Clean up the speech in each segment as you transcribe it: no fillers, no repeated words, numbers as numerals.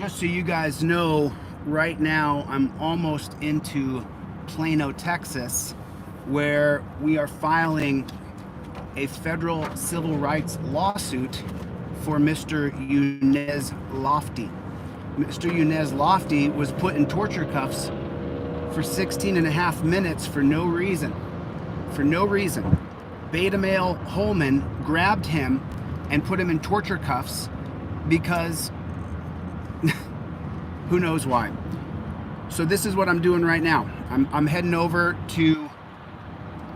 Just so you guys know, right now I'm almost into Plano, Texas, where we are filing a federal civil rights lawsuit for Mr. Younes Lofty. Mr. Younes Lofty was put in torture cuffs for 16 and a half minutes for no reason. For no reason. Beta male Holman grabbed him and put him in torture cuffs because who knows why. So this is what I'm doing right now. I'm heading over to,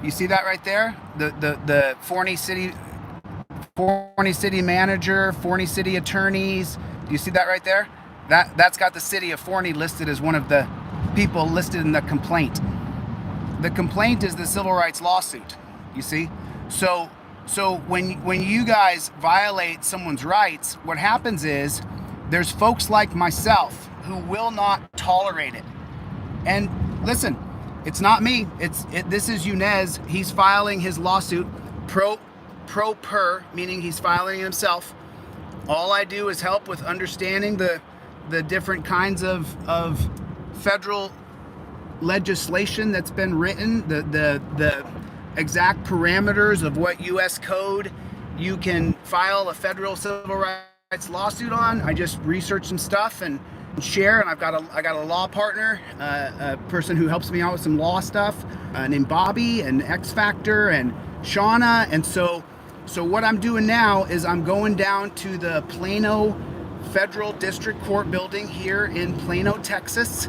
you see that right there? The Forney City manager, Forney City attorneys. Do you see that right there? That's got the city of Forney listed as one of the people listed in the complaint. The complaint is the civil rights lawsuit, you see? So when you guys violate someone's rights, what happens is there's folks like myself who will not tolerate it. And listen, it's not me. This is Younes. He's filing his lawsuit pro per, meaning he's filing himself. All I do is help with understanding the different kinds of federal legislation that's been written, the exact parameters of what U.S. code you can file a federal civil rights lawsuit on. I just research some stuff and share, and I got a law partner, a person who helps me out with some law stuff, named Bobby and X Factor and Shauna. And so what I'm doing now is I'm going down to the Plano Federal District Court building here in Plano, Texas,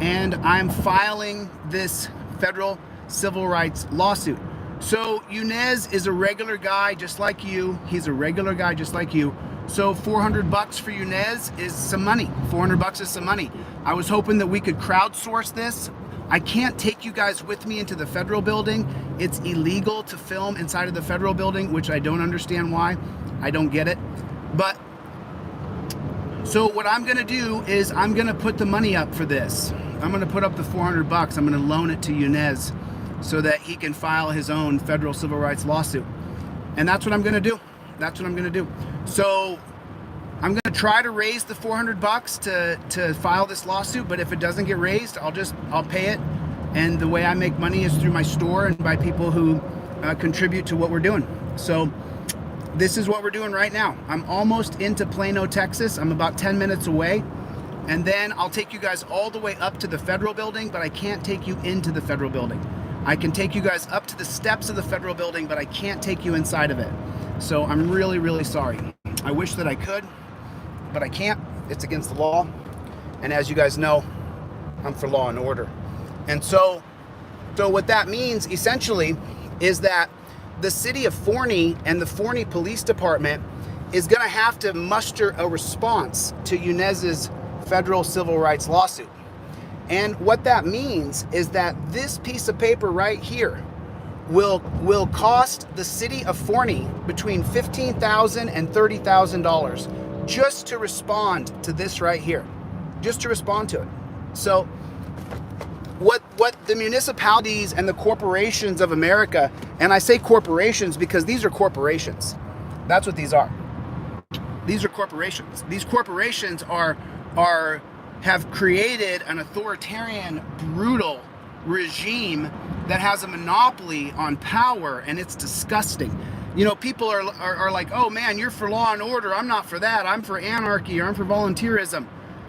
and I'm filing this federal civil rights lawsuit. So Younes is a regular guy just like you. He's a regular guy just like you. So $400 for Younes is some money. $400 is some money. I was hoping that we could crowdsource this. I can't take you guys with me into the federal building. It's illegal to film inside of the federal building, which I don't understand why. I don't get it. But so what I'm gonna do is I'm gonna put the money up for this. I'm gonna put up the $400. I'm gonna loan it to Younes so that he can file his own federal civil rights lawsuit. And that's what I'm gonna do. That's what I'm gonna do. So I'm gonna try to raise the $400 to file this lawsuit, but if it doesn't get raised, I'll pay it. And the way I make money is through my store and by people who contribute to what we're doing. So this is what we're doing right now. I'm almost into Plano, Texas. I'm about 10 minutes away. And then I'll take you guys all the way up to the federal building, but I can't take you into the federal building. I can take you guys up to the steps of the federal building, but I can't take you inside of it. So I'm really, really sorry. I wish that I could, but I can't. It's against the law. And as you guys know, I'm for law and order. And so what that means essentially is that the city of Forney and the Forney Police Department is gonna have to muster a response to Younes's federal civil rights lawsuit. And what that means is that this piece of paper right here will cost the city of Forney between $15,000 and $30,000 just to respond to this right here, just to respond to it. So what the municipalities and the corporations of America, and I say corporations because these are corporations. That's what these are. These are corporations. These corporations have created an authoritarian, brutal regime that has a monopoly on power, and it's disgusting. You know, people are like, oh man, you're for law and order. I'm not for that. I'm for anarchy, or I'm for volunteerism.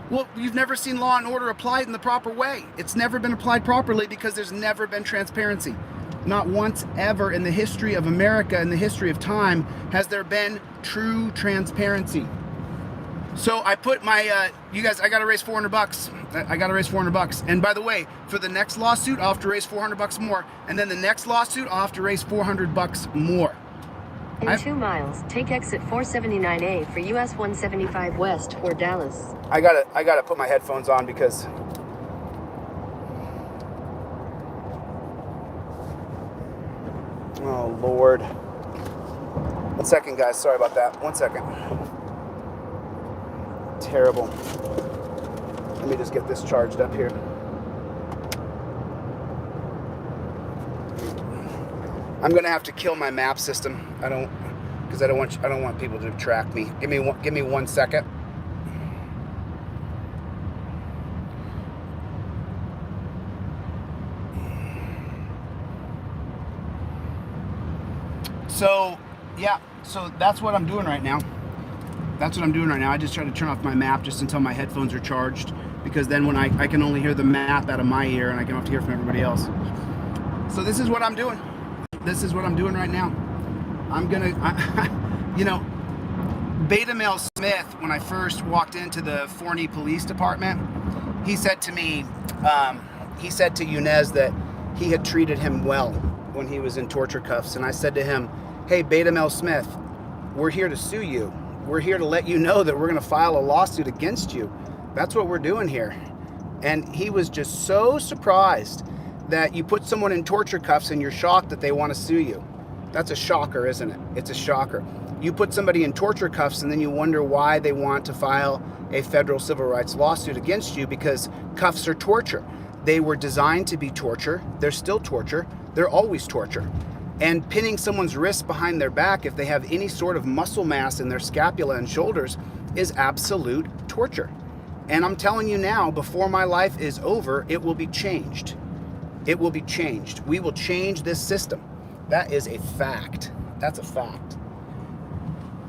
Well, you've never seen law and order applied in the proper way. It's never been applied properly because there's never been transparency. Not once ever in the history of America, in the history of time, has there been true transparency. So I put my, you guys, I gotta raise $400. I gotta raise $400. And by the way, for the next lawsuit, I'll have to raise $400 more. And then the next lawsuit, I'll have to raise $400 more. In 2 miles, take exit 479A for US 175 West for Dallas. I gotta put my headphones on because oh Lord. 1 second, guys. Sorry about that. 1 second. Terrible. Let me just get this charged up here. I'm gonna have to kill my map system. I don't want people to track me. Give me 1 second. So, yeah, so that's what I'm doing right now. That's what I'm doing right now. I just try to turn off my map just until my headphones are charged, because then when I can only hear the map out of my ear and I don't have to hear from everybody else. So this is what I'm doing. This is what I'm doing right now. I'm gonna, Beta Male Smith, when I first walked into the Forney Police Department, he said to me, he said to Yunez that he had treated him well when he was in torture cuffs. And I said to him, hey, Beta Male Smith, we're here to sue you. We're here to let you know that we're going to file a lawsuit against you. That's what we're doing here. And he was just so surprised that you put someone in torture cuffs and you're shocked that they want to sue you. That's a shocker, isn't it? It's a shocker. You put somebody in torture cuffs and then you wonder why they want to file a federal civil rights lawsuit against you, because cuffs are torture. They were designed to be torture. They're still torture. They're always torture. And pinning someone's wrists behind their back, if they have any sort of muscle mass in their scapula and shoulders, is absolute torture. And I'm telling you now, before my life is over, it will be changed. It will be changed. We will change this system. That is a fact. That's a fact.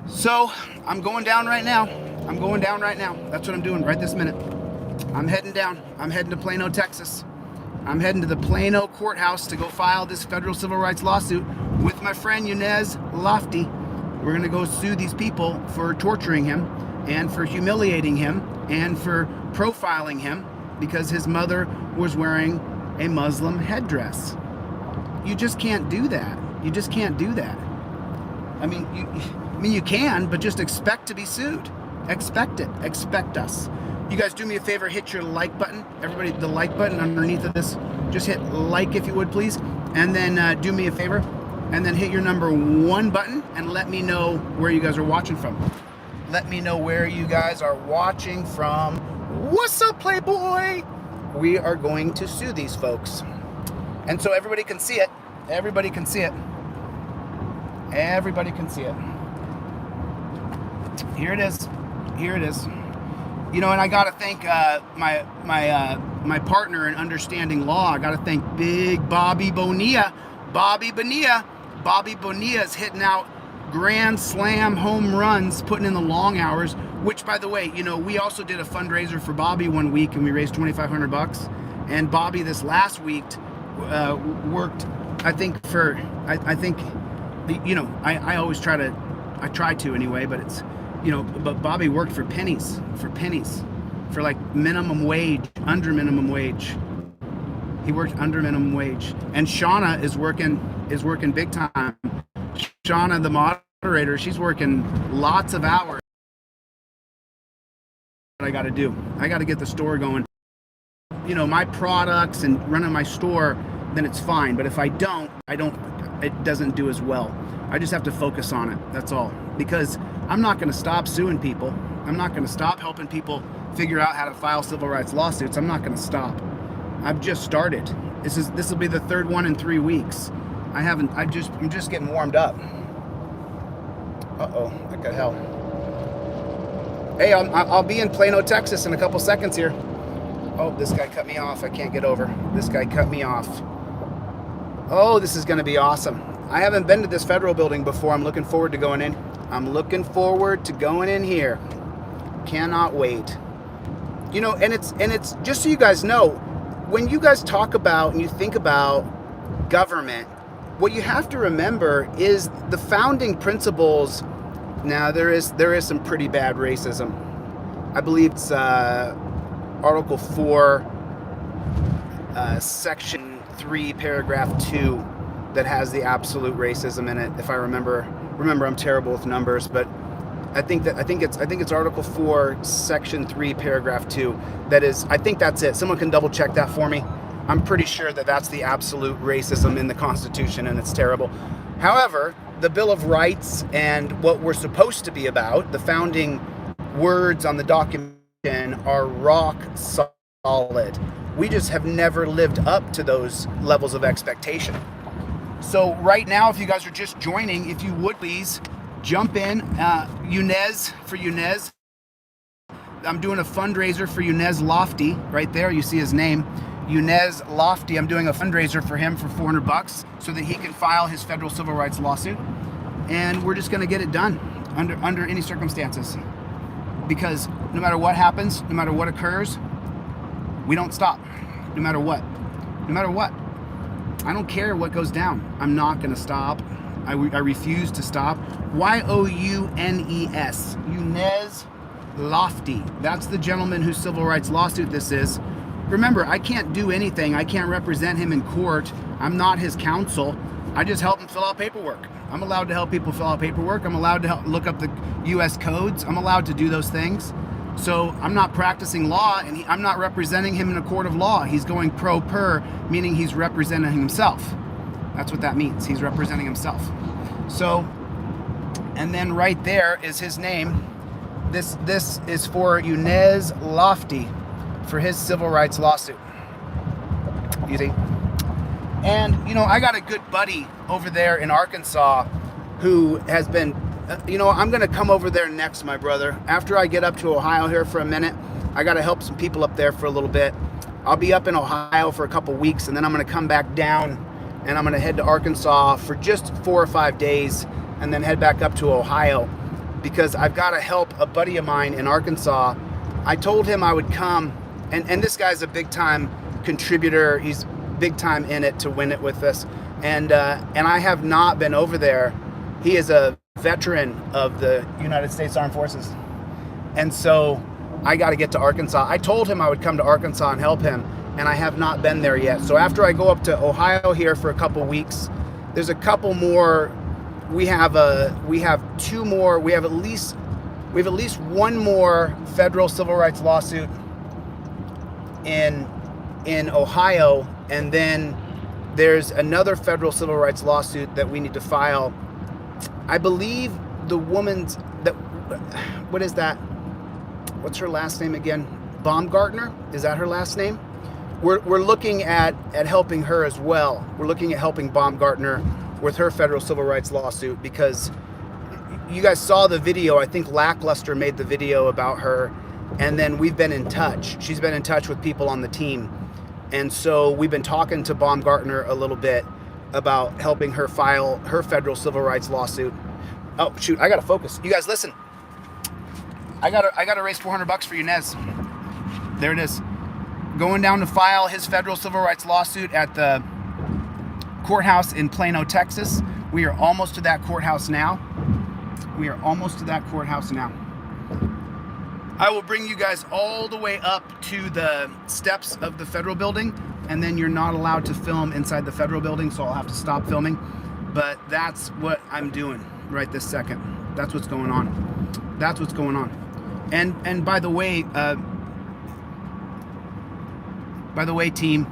So I'm going down right now. I'm going down right now. That's what I'm doing right this minute. I'm heading down. I'm heading to Plano, Texas. I'm heading to the Plano courthouse to go file this federal civil rights lawsuit with my friend Yunez Lofty. We're going to go sue these people for torturing him and for humiliating him and for profiling him because his mother was wearing a Muslim headdress. You just can't do that. You just can't do that. I mean, you can, but just expect to be sued. Expect it. Expect us. You guys do me a favor, hit your like button. Everybody, the like button underneath of this, just hit like if you would, please. And then do me a favor, and then hit your number 1 button and let me know where you guys are watching from. Let me know where you guys are watching from. What's up, Playboy? We are going to sue these folks. And so everybody can see it. Everybody can see it. Everybody can see it. Here it is. Here it is. You know, and I got to thank my partner in understanding law. I got to thank Big Bobby Bonilla. Bobby Bonilla is hitting out grand slam home runs, putting in the long hours. Which, by the way, you know, we also did a fundraiser for Bobby one week, and we raised $2,500. And Bobby this last week worked. I think, you know, I always try to anyway, but it's. You know, but Bobby worked for pennies, for like minimum wage, under minimum wage. He worked under minimum wage. And Shauna is working big time. Shauna, the moderator, she's working lots of hours. What I got to do, I got to get the store going. You know, my products and running my store, then it's fine. But if I don't, it doesn't do as well. I just have to focus on it. That's all. Because I'm not going to stop suing people. I'm not going to stop helping people figure out how to file civil rights lawsuits. I'm not going to stop. I've just started. This will be the 3rd one in 3 weeks. I'm just getting warmed up. Uh-oh, that got hell. Hey, I'll be in Plano, Texas in a couple seconds here. Oh, this guy cut me off. I can't get over. This guy cut me off. Oh, this is going to be awesome. I haven't been to this federal building before. I'm looking forward to going in. I'm looking forward to going in here. Cannot wait. You know, and it's just so you guys know, when you guys talk about and you think about government, what you have to remember is the founding principles. Now, there is some pretty bad racism. I believe it's Article 4, Section 3, Paragraph 2 that has the absolute racism in it. If I remember, I'm terrible with numbers, but I think it's Article 4, Section 3, Paragraph 2. That is, I think that's it. Someone can double check that for me. I'm pretty sure that that's the absolute racism in the Constitution, and it's terrible. However, the Bill of Rights and what we're supposed to be about, the founding words on the document, are rock solid. We just have never lived up to those levels of expectation. So right now, if you guys are just joining, if you would please jump in. Yunez. I'm doing a fundraiser for Yunez Lofty right there. You see his name, Yunez Lofty. I'm doing a fundraiser for him for $400 so that he can file his federal civil rights lawsuit. and we're just going to get it done under any circumstances. Because no matter what happens, no matter what occurs, we don't stop. No matter what. No matter what. I don't care what goes down. I'm not going to stop. I refuse to stop. Y-O-U-N-E-S. Younes Lofty. That's the gentleman whose civil rights lawsuit this is. Remember, I can't do anything. I can't represent him in court. I'm not his counsel. I just help him fill out paperwork. I'm allowed to help people fill out paperwork. I'm allowed to help look up the U.S. codes. I'm allowed to do those things. So I'm not practicing law, and I'm not representing him in a court of law. He's going pro per, meaning he's representing himself. That's what that means. He's representing himself. So, and then right there is his name. This is for Younes Lofty for his civil rights lawsuit. You see? And, you know, I got a good buddy over there in Arkansas who has been, I'm going to come over there next, my brother. After I get up to Ohio here for a minute, I got to help some people up there for a little bit. I'll be up in Ohio for a couple weeks, and then I'm going to come back down, and I'm going to head to Arkansas for just 4 or 5 days, and then head back up to Ohio, because I've got to help a buddy of mine in Arkansas. I told him I would come, and this guy's a big-time contributor. He's big time in it to win it with us, and I have not been over there. He is a veteran of the United States Armed Forces, and so I got to get to Arkansas. I told him I would come to Arkansas and help him, and I have not been there yet. So after I go up to Ohio here for a couple weeks, there's a couple more. We have two more. We have at least one more federal civil rights lawsuit in Ohio, and then there's another federal civil rights lawsuit that we need to file. I believe the woman's what is that? What's her last name again? Baumgartner? Is that her last name? We're looking at helping her as well. We're looking at helping Baumgartner with her federal civil rights lawsuit, because you guys saw the video. I think Lackluster made the video about her, and then we've been in touch. She's been in touch with people on the team. And so we've been talking to Baumgartner a little bit about helping her file her federal civil rights lawsuit. Oh shoot, I gotta focus. You guys listen. I gotta raise $400 for Younes. There it is. Going down to file his federal civil rights lawsuit at the courthouse in Plano, Texas. We are almost to that courthouse now. I will bring you guys all the way up to the steps of the federal building, and then you're not allowed to film inside the federal building, so I'll have to stop filming. But that's what I'm doing right this second. That's what's going on. And by the way, team,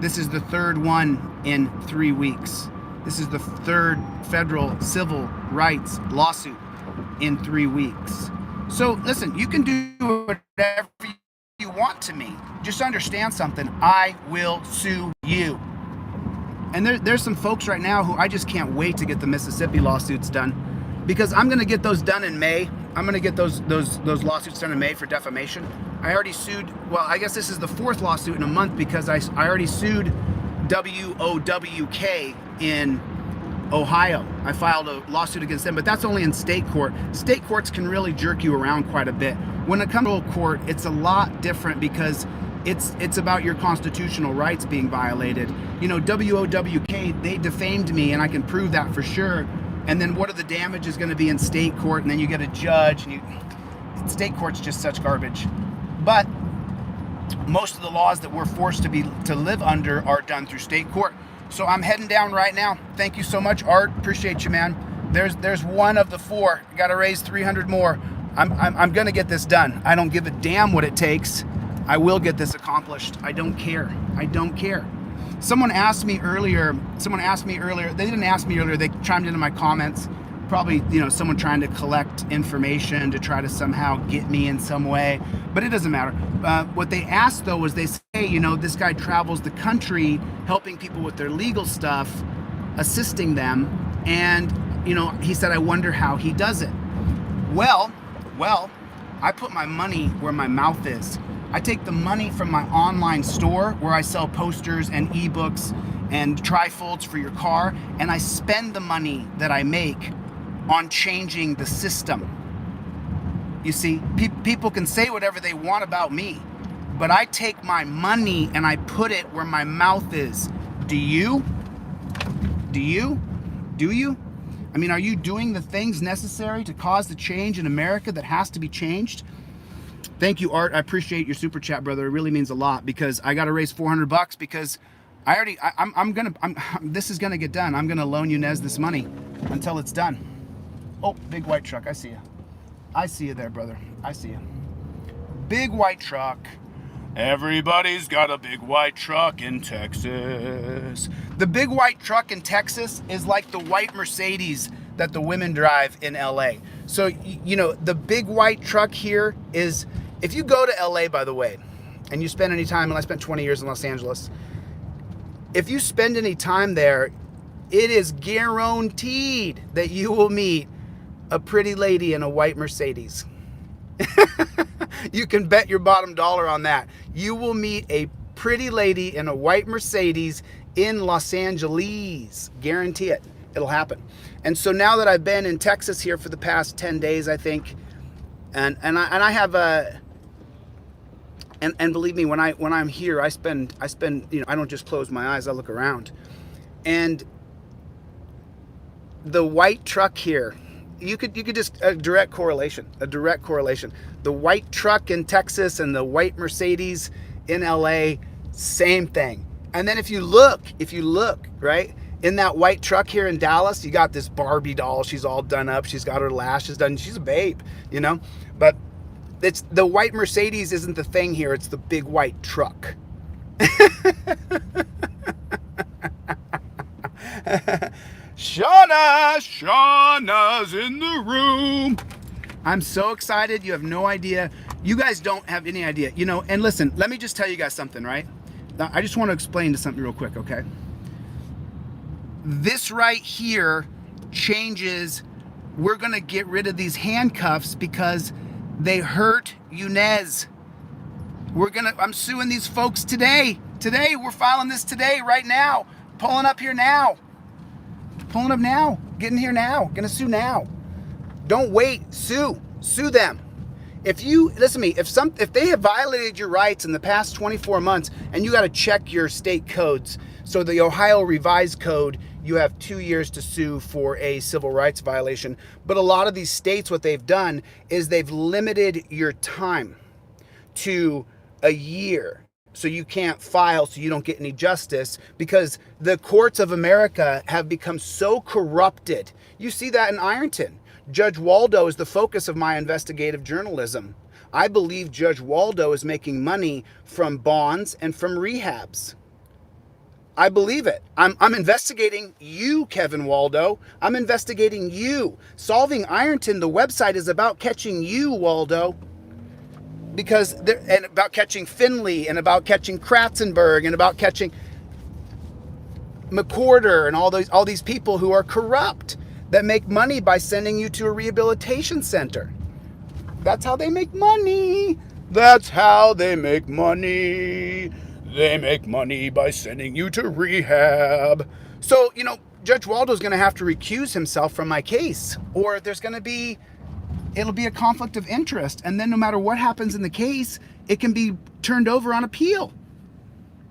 this is the third one in 3 weeks. This is the third federal civil rights lawsuit in 3 weeks. So listen, you can do whatever you want to me. Just understand something. I will sue you. And there's some folks right now who I just can't wait to get the Mississippi lawsuits done, because I'm going to get those done in May. I'm going to get those lawsuits done in May for defamation. I already sued. Well, I guess this is the 4th lawsuit in a month, because I already sued WOWK in Ohio. I filed a lawsuit against them, but that's only in state court. State courts can really jerk you around quite a bit. When it comes to court, it's a lot different, because it's about your constitutional rights being violated. You know, WOWK, they defamed me, and I can prove that for sure. And then what are the damages going to be in state court? And then you get a judge, and state court's just such garbage. But most of the laws that we're forced to live under are done through state court. So I'm heading down right now. Thank you so much, Art. Appreciate you, man. There's one of the 4. Got to raise 300 more. I'm gonna get this done. I don't give a damn what it takes. I will get this accomplished. I don't care. Someone asked me earlier. They didn't ask me earlier. They chimed into my comments. Probably, someone trying to collect information to try to somehow get me in some way, but it doesn't matter. What they asked though was, they say, this guy travels the country helping people with their legal stuff, assisting them, and he said, I wonder how he does it. Well, I put my money where my mouth is. I take the money from my online store where I sell posters and ebooks and trifolds for your car, and I spend the money that I make on changing the system. You see, people can say whatever they want about me, but I take my money and I put it where my mouth is. Do you? Do you? Do you? I mean, are you doing the things necessary to cause the change in America that has to be changed? Thank you, Art. I appreciate your super chat, brother. It really means a lot, because I got to raise $400 because this is gonna get done. I'm gonna loan Yunez this money until it's done. Oh, big white truck. I see you. I see you there, brother. I see you. Big white truck. Everybody's got a big white truck in Texas. The big white truck in Texas is like the white Mercedes that the women drive in LA. So, you know, the big white truck here is, if you go to LA, by the way, and you spend any time, and I spent 20 years in Los Angeles, if you spend any time there, it is guaranteed that you will meet a pretty lady in a white Mercedes. You can bet your bottom dollar on that. You will meet a pretty lady in a white Mercedes in Los Angeles. Guarantee it. It'll happen. And so now that I've been in Texas here for the past 10 days, I think, and I have a, and believe me, when I'm here, I spend, you know, I don't just close my eyes, I look around. And the white truck here, you could just, a direct correlation. The white truck in Texas and the white Mercedes in LA, same thing. And then if you look, right, in that white truck here in Dallas, you got this Barbie doll. She's all done up. She's got her lashes done. She's a babe, you know, but it's the white Mercedes isn't the thing here. It's the big white truck. Shauna's in the room. I'm so excited. You have no idea. You guys don't have any idea, you know. And listen, let me just tell you guys something, right? Now, I just want to explain to something real quick, okay? This right here changes. We're going to get rid of these handcuffs because they hurt Yunez. I'm suing these folks today. Today, we're filing this today, right now. Pulling up here now. Pulling up now. Getting here now. Gonna sue now. Don't wait. Sue. Sue them. If you, listen to me, if they have violated your rights in the past 24 months, and you got to check your state codes. So the Ohio Revised Code, you have 2 years to sue for a civil rights violation. But a lot of these states, what they've done is they've limited your time to a year. So you can't file, so you don't get any justice, because the courts of America have become so corrupted. You see that in Ironton. Judge Waldo is the focus of my investigative journalism. I believe Judge Waldo is making money from bonds and from rehabs. I believe it. I'm investigating you, Kevin Waldo. I'm investigating you. Solving Ironton, the website, is about catching you, Waldo. Because and about catching Finley, and about catching Kratzenberg, and about catching McWhorter, and all these people who are corrupt that make money by sending you to a rehabilitation center. That's how they make money. That's how they make money. They make money by sending you to rehab. So, you know, Judge Waldo's going to have to recuse himself from my case, or there's going to be, it'll be a conflict of interest. And then no matter what happens in the case, it can be turned over on appeal.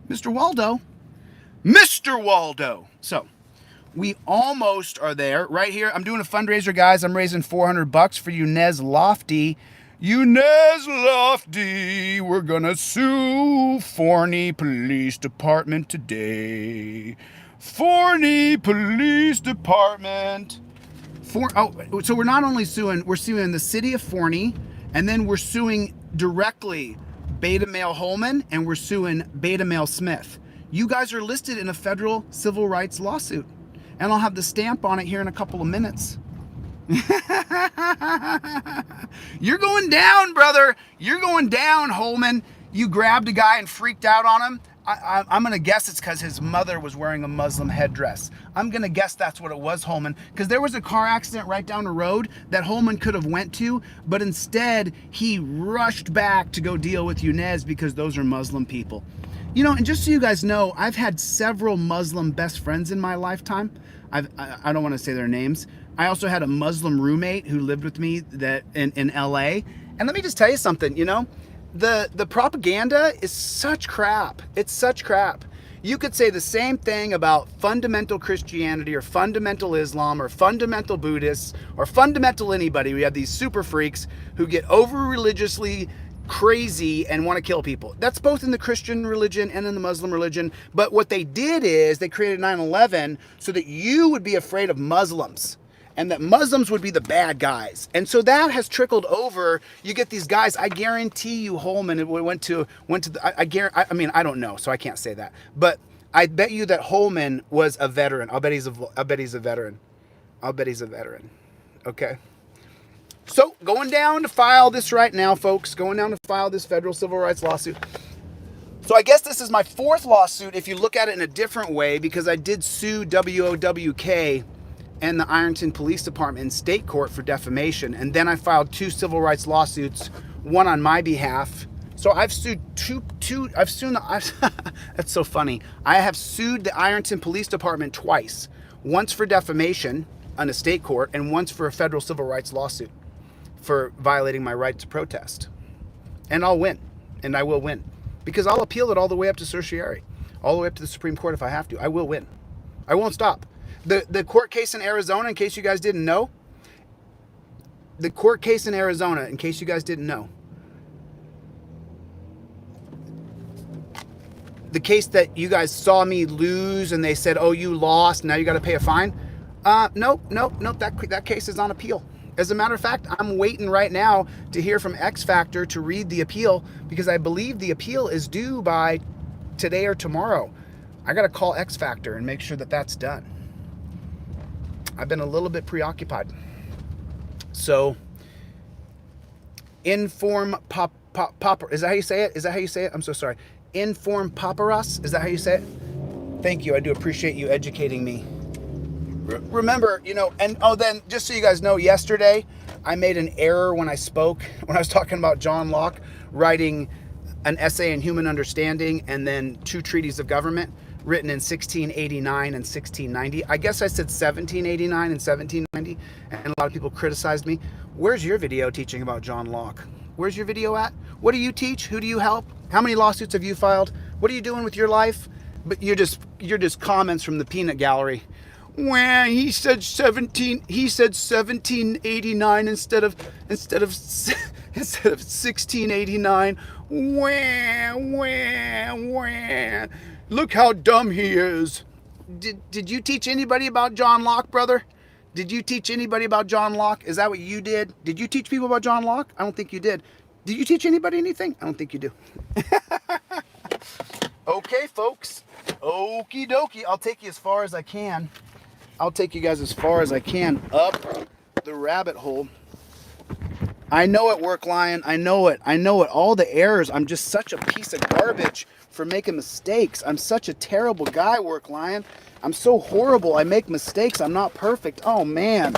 Mr. Waldo. Mr. Waldo. So we almost are there right here. I'm doing a fundraiser, guys. I'm raising $400 for Yunez Lofty. Yunez Lofty. We're gonna sue Forney Police Department today. Forney Police Department. So we're not only suing, we're suing the city of Forney, and then we're suing directly Beta Male Holman, and we're suing Beta Male Smith. You guys are listed in a federal civil rights lawsuit, and I'll have the stamp on it here in a couple of minutes. You're going down, brother. You're going down, Holman. You grabbed a guy and freaked out on him. I'm going to guess it's because his mother was wearing a Muslim headdress. I'm going to guess that's what it was, Holman, because there was a car accident right down the road that Holman could have went to, but instead he rushed back to go deal with Yunez because those are Muslim people. You know, and just so you guys know, I've had several Muslim best friends in my lifetime. I don't want to say their names, I also had a Muslim roommate who lived with me that in LA. And let me just tell you something, you know, the propaganda is such crap. It's such crap. You could say the same thing about fundamental Christianity or fundamental Islam or fundamental Buddhists or fundamental anybody. We have these super freaks who get over religiously crazy and want to kill people. That's both in the Christian religion and in the Muslim religion. But what they did is they created 9/11 so that you would be afraid of Muslims and that Muslims would be the bad guys. And so that has trickled over. You get these guys, I guarantee you Holman went to I mean, I don't know, so I can't say that. But I bet you that Holman was a veteran. I'll bet he's a veteran. I'll bet he's a veteran. Okay. So going down to file this right now, folks, going down to file this federal civil rights lawsuit. So I guess this is my 4th lawsuit if you look at it in a different way, because I did sue WOWK and the Ironton Police Department in state court for defamation. And then I filed 2 civil rights lawsuits, one on my behalf. So I've sued that's so funny. I have sued the Ironton Police Department twice. Once for defamation on a state court and once for a federal civil rights lawsuit for violating my right to protest. And I'll win. And I will win. Because I'll appeal it all the way up to certiorari. All the way up to the Supreme Court if I have to. I will win. I won't stop. The court case in Arizona, in case you guys didn't know, the court case in Arizona, in case you guys didn't know, the case that you guys saw me lose and they said, oh, you lost, now you got to pay a fine. Nope, that case is on appeal. As a matter of fact, I'm waiting right now to hear from X Factor to read the appeal, because I believe the appeal is due by today or tomorrow. I got to call X Factor and make sure that that's done. I've been a little bit preoccupied. So, Inform is that how you say it? Is that how you say it? I'm so sorry. Inform Paparas? Is that how you say it? Thank you. I do appreciate you educating me. Remember, you know, and then just so you guys know, yesterday I made an error when I spoke, when I was talking about John Locke writing an essay in human understanding and then 2 treaties of government written in 1689 and 1690. I guess I said 1789 and 1790, and a lot of people criticized me. Where's your video teaching about John Locke? Where's your video at? What do you teach? Who do you help? How many lawsuits have you filed? What are you doing with your life? But you're just comments from the peanut gallery. Well, he said 1789 instead of 1689. Wah. Look how dumb he is. Did you teach anybody about John Locke, brother? Did you teach anybody about John Locke? Is that what you did? Did you teach people about John Locke? I don't think you did. Did you teach anybody anything? I don't think you do. Okay, folks. Okie dokie. I'll take you as far as I can. I'll take you guys as far as I can up the rabbit hole. I know it, Work Lion. I know it. All the errors. I'm just such a piece of garbage for making mistakes. I'm such a terrible guy, Work Lion. I'm so horrible. I make mistakes. I'm not perfect. Oh, man.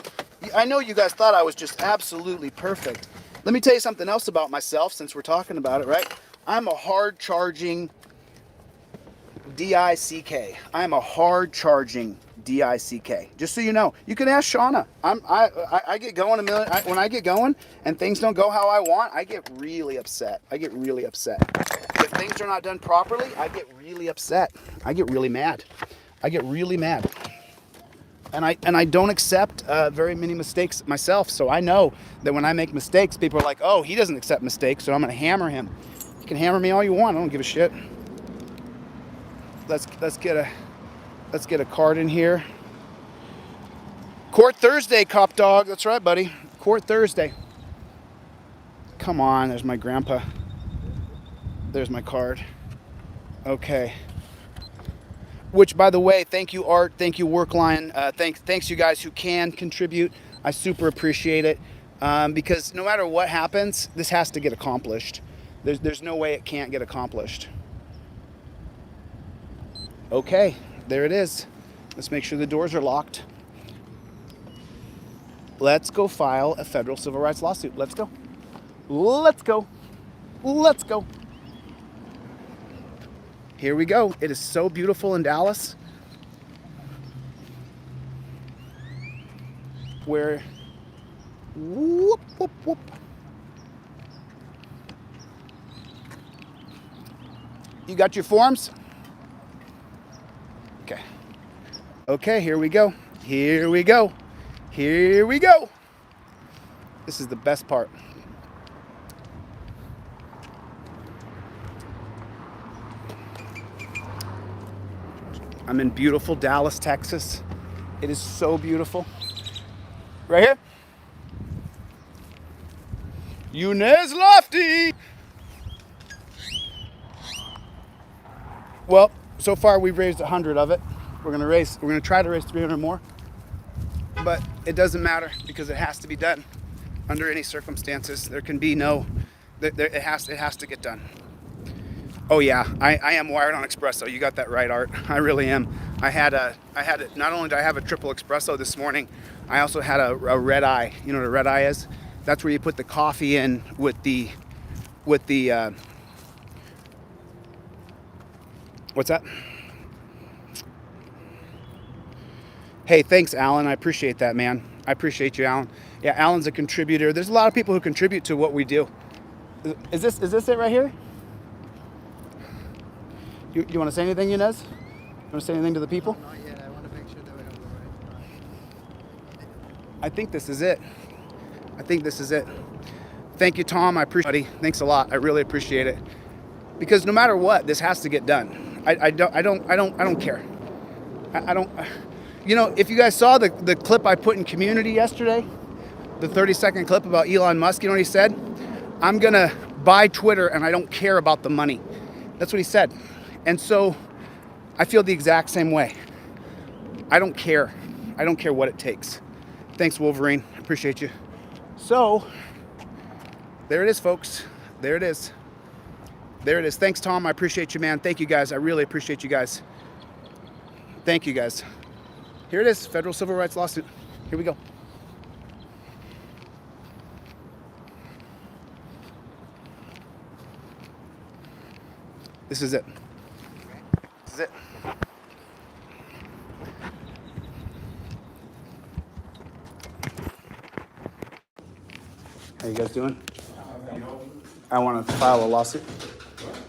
I know you guys thought I was just absolutely perfect. Let me tell you something else about myself since we're talking about it, right? I'm a hard-charging D-I-C-K. I'm a hard-charging D-I-C-K. Just so you know. You can ask Shauna. I get going when I get going and things don't go how I want, I get really upset. If things are not done properly, I get really upset. I get really mad. And I don't accept very many mistakes myself. So I know that when I make mistakes, people are like, oh, he doesn't accept mistakes, so I'm going to hammer him. You can hammer me all you want. I don't give a shit. Let's get a card in here. Court Thursday, Cop Dog. That's right, buddy. Court Thursday. Come on. There's my grandpa. There's my card. Okay. Which, by the way, thank you, Art. Thank you, Work Lion. Thanks you guys who can contribute. I super appreciate it. Because no matter what happens, this has to get accomplished. There's no way it can't get accomplished. Okay, there it is. Let's make sure the doors are locked. Let's go file a federal civil rights lawsuit. Let's go. Here we go. It is so beautiful in Dallas. where, whoop, whoop, whoop. You got your forms? Okay. Okay, here we go. Here we go. Here we go. This is the best part. I'm in beautiful Dallas, Texas. It is so beautiful. Right here. Younes Lofty. Well, so far we've raised 100 of it. We're gonna try to raise 300 more. But it doesn't matter because it has to be done under any circumstances. There can be no, it has to get done. Oh yeah, I am wired on espresso. You got that right, Art. I really am. I had not only did I have a triple espresso this morning, I also had a red eye. You know what a red eye is? That's where you put the coffee in with the what's that? Hey, thanks, Alan. I appreciate that, man. I appreciate you, Alan. Yeah, Alan's a contributor. There's a lot of people who contribute to what we do. Is this it right here? You want to say anything, Younes? You want to say anything to the people? No, not yet. I want to make sure that we have the right time. I think this is it. I think this is it. Thank you, Tom. I appreciate it. Thanks a lot. I really appreciate it. Because no matter what, this has to get done. I don't care. I don't. You know, if you guys saw the clip I put in Community yesterday, the 30-second clip about Elon Musk, you know what he said? I'm gonna buy Twitter and I don't care about the money. That's what he said. And so I feel the exact same way. I don't care. I don't care what it takes. Thanks, Wolverine. Appreciate you. So there it is, folks. There it is. There it is. Thanks, Tom. I appreciate you, man. Thank you, guys. I really appreciate you guys. Thank you, guys. Here it is, federal civil rights lawsuit. Here we go. This is it. This is it. How you guys doing? I want to file a lawsuit.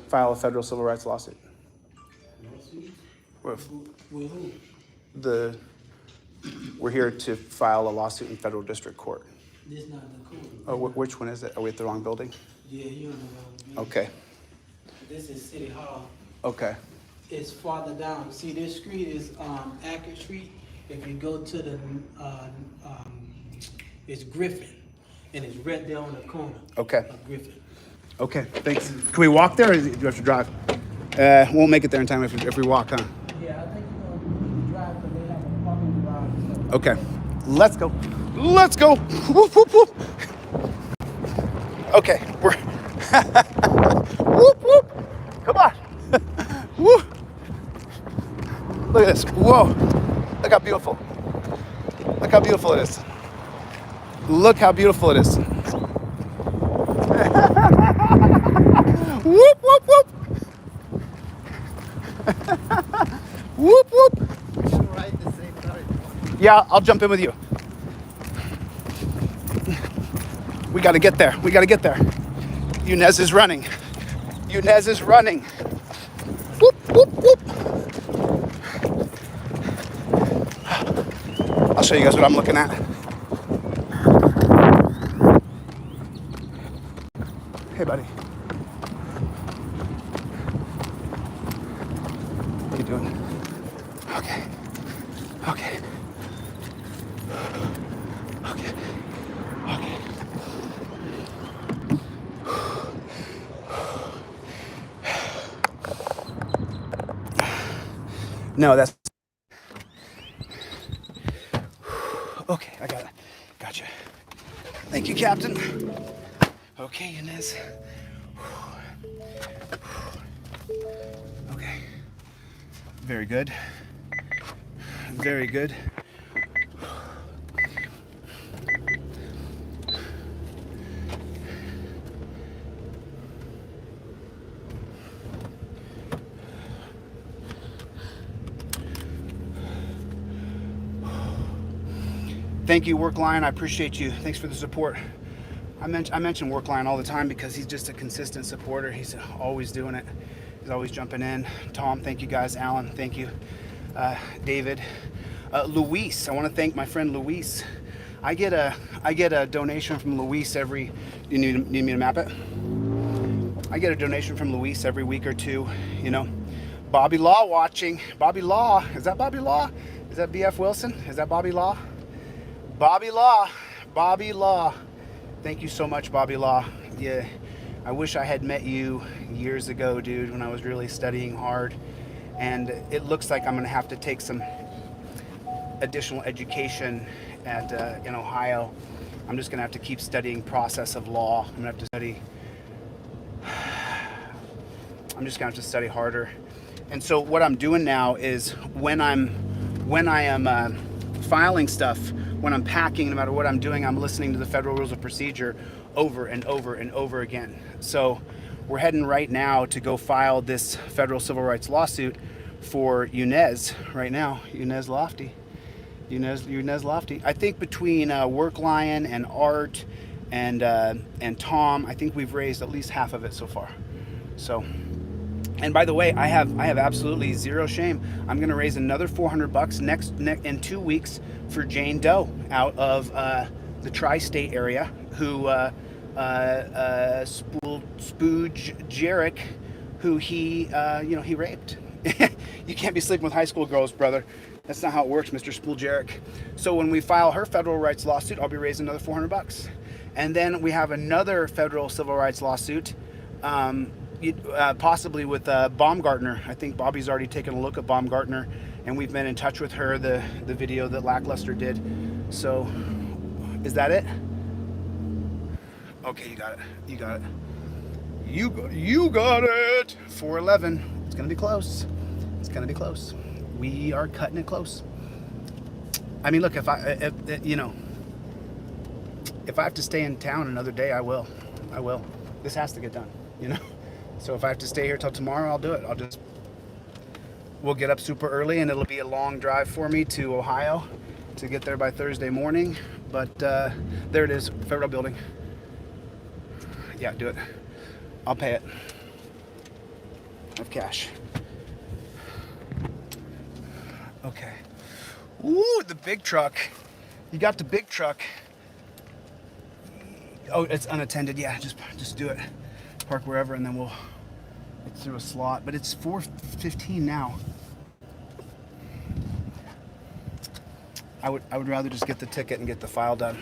File a federal civil rights lawsuit. With who? We're here to file a lawsuit in federal district court. This not the court. Oh, which one is it? Are we at the wrong building? Yeah, you're in the wrong building. Okay. This is City Hall. Okay. It's farther down. See, this street is Acker Street. If you go to the, it's Griffin, and it's right there on the corner. Okay. Of Griffin. Okay. Thanks. Can we walk there, or do you have to drive? Won't make it there in time if we walk, huh? Yeah, I think you're gonna drive because they have a parking garage. Okay. Let's go. Let's go. Whoop, whoop, whoop. Okay. We're. Whoop, whoop. Come on. Woo. Look at this. Whoa. Look how beautiful. Look how beautiful it is. Look how beautiful it is. Whoop, whoop, whoop. Whoop, whoop. We should ride the same car. Yeah, I'll jump in with you. We got to get there. We got to get there. Younes is running. Younes is running. Whoop, whoop, whoop. I'll show you guys what I'm looking at. Hey, buddy. How you doing? Okay. Okay. Okay. Okay. No, that's okay. I got it. Gotcha. Thank you, Captain. Okay, Inez. Okay. Very good. Very good. Thank you, Workline. I appreciate you. Thanks for the support. I mention Workline all the time because he's just a consistent supporter. He's always doing it. He's always jumping in. Tom, thank you guys. Alan, thank you. David, Luis. I want to thank my friend Luis. I get a donation from Luis every. You need me to map it? I get a donation from Luis every week or two. You know, Bobby Law watching. Bobby Law. Is that Bobby Law? Is that BF Wilson? Is that Bobby Law? Bobby Law. Bobby Law. Thank you so much, Bobby Law. Yeah, I wish I had met you years ago, dude, when I was really studying hard. And it looks like I'm gonna have to take some additional education at in Ohio. I'm just gonna have to keep studying process of law. I'm gonna have to study. I'm just gonna have to study harder. And so what I'm doing now is when I am filing stuff, when I'm packing, no matter what I'm doing, I'm listening to the Federal Rules of Procedure over and over and over again. So we're heading right now to go file this federal civil rights lawsuit for Yunez right now. Yunez Lofty. Yunez Lofty. I think between Worklion and Art and Tom, I think we've raised at least half of it so far. So, and by the way, I have absolutely zero shame. I'm going to raise another $400 in 2 weeks for Jane Doe out of the tri-state area who Spooge Jarek, who he raped. You can't be sleeping with high school girls, brother. That's not how it works, Mr. Spooljeric. So when we file her federal rights lawsuit, I'll be raising another $400. And then we have another federal civil rights lawsuit, possibly with Baumgartner. I think Bobby's already taken a look at Baumgartner, and we've been in touch with her, the video that Lackluster did. So, is that it? Okay, you got it. You got it. You got it. 411. It's gonna be close. It's gonna be close. We are cutting it close. I mean, look, if I have to stay in town another day, I will. This has to get done, you know? So if I have to stay here till tomorrow, I'll do it. We'll get up super early, and it'll be a long drive for me to Ohio to get there by Thursday morning. But there it is, federal building. Yeah, do it. I'll pay it. I have cash. Okay. Ooh, the big truck. You got the big truck. Oh, it's unattended. Yeah, just do it. Park wherever, and then we'll get through a slot. But it's 4:15 now. I would rather just get the ticket and get the file done,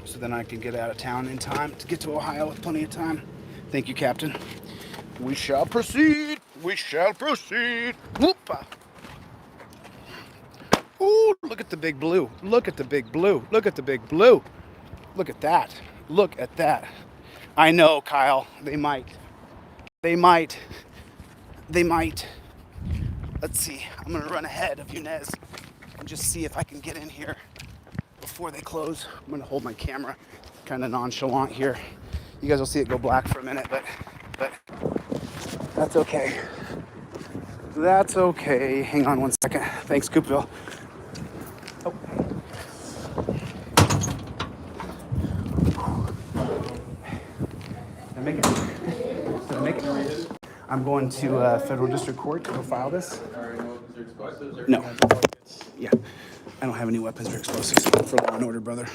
so then I can get out of town in time to get to Ohio with plenty of time. Thank you, Captain. We shall proceed. We shall proceed. Whoop-a. Ooh, look at the big blue. Look at the big blue. Look at the big blue. Look at that. Look at that. I know, Kyle. They might. They might. They might. Let's see. I'm going to run ahead of Yunez and just see if I can get in here before they close. I'm going to hold my camera kind of nonchalant here. You guys will see it go black for a minute, but that's okay. That's okay. Hang on one second. Thanks, Coopville. Oh. Did I make it? Did I make it? I'm going to Federal District Court to go file this. No. Yeah. I don't have any weapons or explosives for law and order, brother.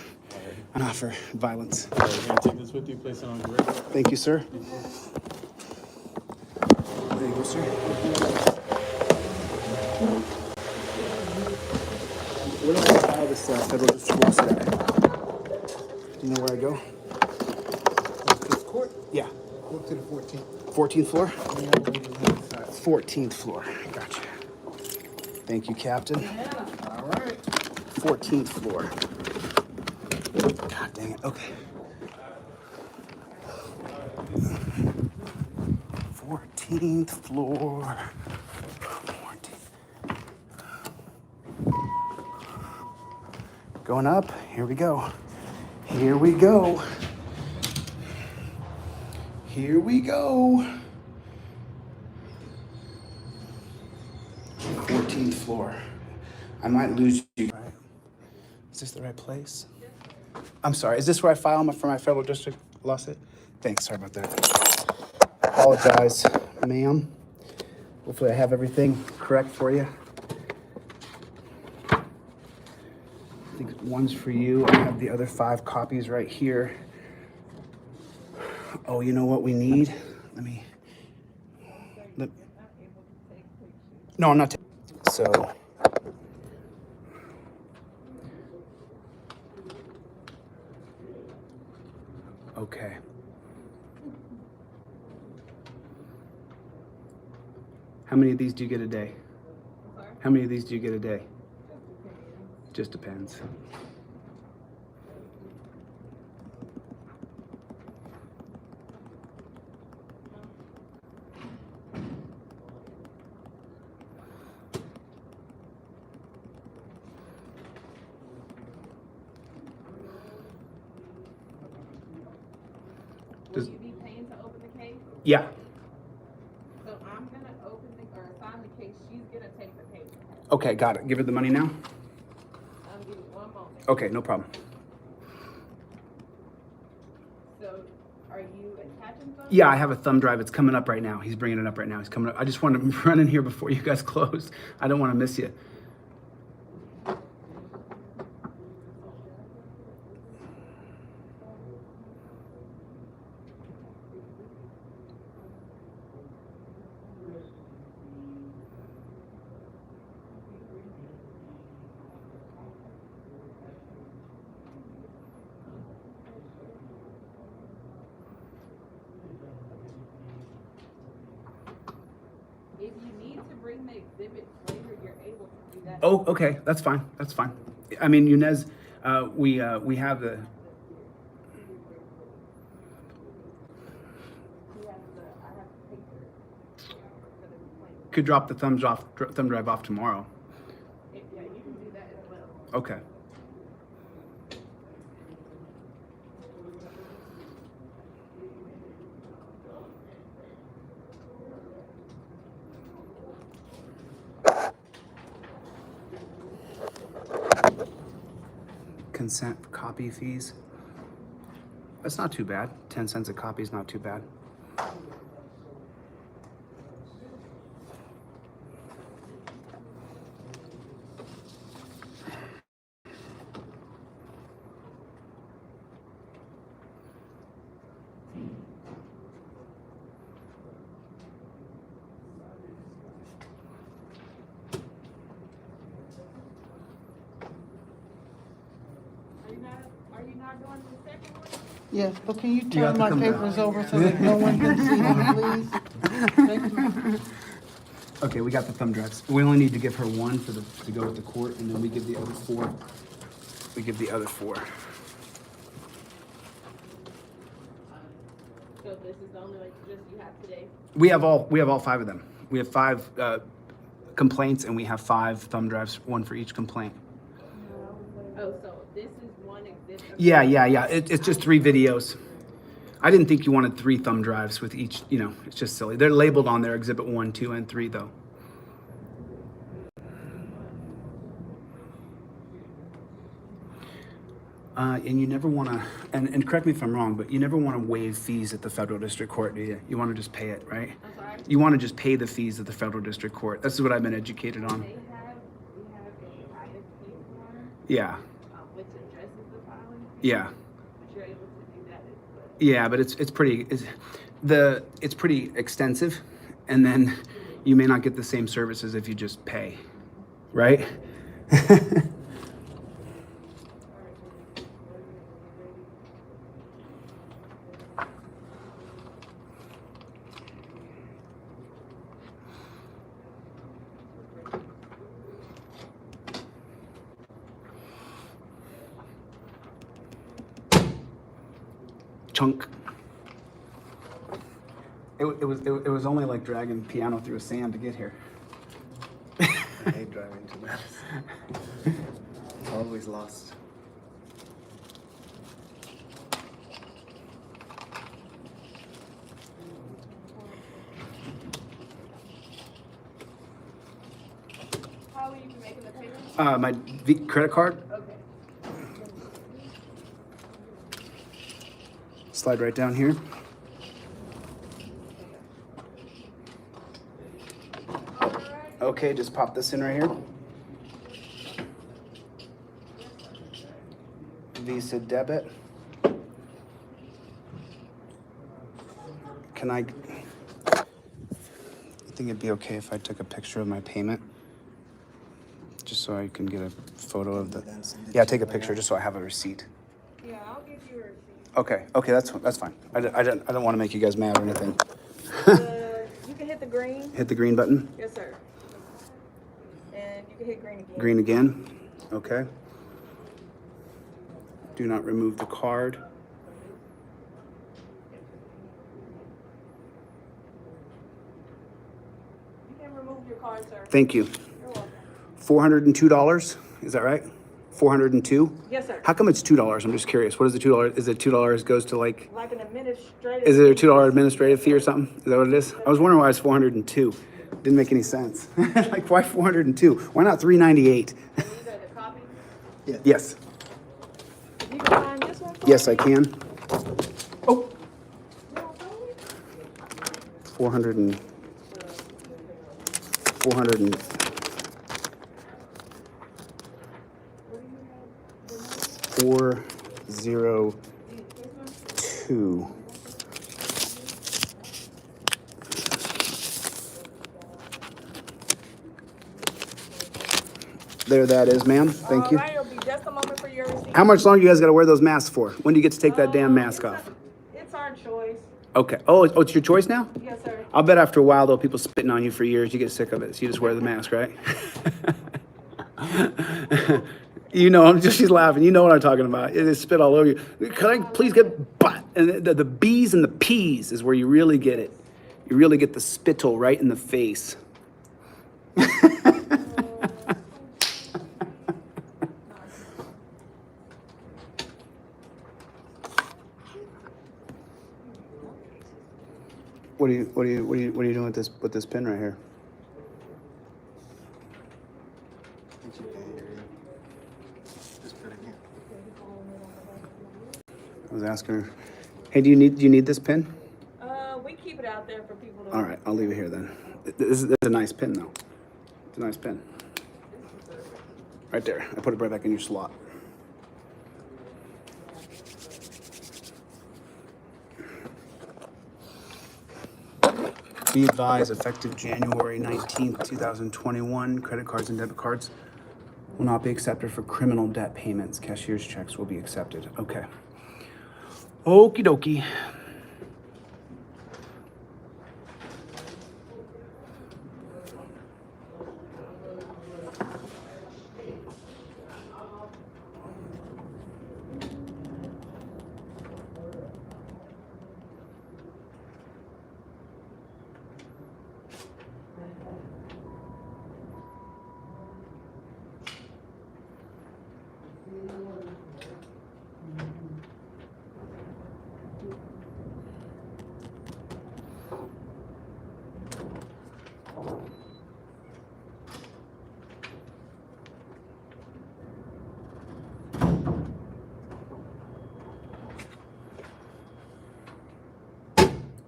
I'm not for violence. You're gonna take this with you, place it on the radar. Thank you, sir. There you go, sir. Where do I file this federal district lawsuit at? Do you know where I go? This court? Yeah. Go to the 14th. 14th floor? Yeah, we'll leave it on the side. 14th floor. Gotcha. Thank you, Captain. All right. 14th floor. God dang it. Okay. 14th floor. 14th. Going up. Here we go. Here we go. Here we go. 14th floor. I might lose you. Right. Is this the right place? I'm sorry. Is this where I file for my federal district lawsuit? Thanks. Sorry about that. Apologize, ma'am. Hopefully I have everything correct for you. I think one's for you. I have the other 5 copies right here. Oh, you know what we need? No, I'm not taking. So. Okay. How many of these do you get a day? How many of these do you get a day? Just depends. Will you be paying to open the case? Yeah. So I'm gonna open or assign the case, she's gonna take the case. Okay, got it. Give her the money now? I'll give you 1 moment. Okay, no problem. So are you attaching something? Yeah, I have a thumb drive. It's coming up right now. He's bringing it up right now. He's coming up. I just want to run in here before you guys close. I don't want to miss you. If you need to bring the exhibits later, you're able to do that. Oh, okay. That's fine. That's fine. I mean, Yunez, we have the. I have to take for the complaint. Could drop the thumb drive off tomorrow. Yeah, you can do that as well. Okay. Consent for copy fees. That's not too bad. 10 cents a copy is not too bad. Are you not doing the second one? Yes, but can you got turn to my come down. papers over so that no one can see them, please? Thank you. Okay, we got the thumb drives. We only need to give her 1 to go with the court, and then we give the other 4. We give the other 4. So this is the only like just you have today? We have all 5 of them. We have 5 complaints, and we have 5 thumb drives, 1 for each complaint. Oh, so this is one exhibit? Yeah. It's just 3 videos. I didn't think you wanted 3 thumb drives with each, it's just silly. They're labeled on there, exhibit 1, 2, and 3, though. And you never want to, and correct me if I'm wrong, but you never want to waive fees at the federal district court, do you? You want to just pay it, right? I'm sorry? You want to just pay the fees at the federal district court. This is what I've been educated on. We have a private case form, Yeah, which addresses the filing fee. yeah. But you're able to do that as well. Yeah, but it's pretty extensive, and then you may not get the same services if you just pay, right? Chunk. It was only like dragging piano through a sand to get here. I hate driving to Madison. Always lost. How will you be making the payment? My credit card. Okay. Slide right down here. Okay, just pop this in right here. Visa debit. Can I think it'd be okay if I took a picture of my payment? Just so I can get a photo of the, yeah, take a picture just so I have a receipt. Yeah, I'll give you a receipt. Okay, that's fine. I don't want to make you guys mad or anything. You can hit the green. Hit the green button. Yes, sir. And you can hit green again. Green again. Okay. Do not remove the card. You can remove your card, sir. Thank you. You're welcome. $402. Is that right? 402. Yes, sir. How come it's $2? I'm just curious. What is the $2? Is it $2 goes to like? Like an administrative. Is it a $2 administrative fee or something? Is that what it is? I was wondering why it's 402. Didn't make any sense. Like why 402? Why not 398? These are the copies. Yes. You can find this one. for Yes, me? I can. Oh. You want those? 400 and 400 and 402. There that is, ma'am. Thank you. All right, it'll be just a moment for your receipt. How much longer you guys got to wear those masks for? When do you get to take that damn mask off? It's our choice. Okay. Oh, it's your choice now? Yes, sir. I'll bet after a while, though, people spitting on you for years, you get sick of it. So you just wear the mask, right? You know, she's laughing. You know what I'm talking about. They spit all over you. Can I please get butt? And the B's and the P's is where you really get it. You really get the spittle right in the face. What are you doing with this pen right here? Did you pay your? Just put it here. I was asking her. Hey, do you need this pen? We keep it out there for people to. All right, I'll leave it here then. This is a nice pen though. It's a nice pen. Right there. I put it right back in your slot. Be advised, effective January 19th, 2021, credit cards and debit cards will not be accepted for criminal debt payments. Cashier's checks will be accepted. Okay. Okie dokie.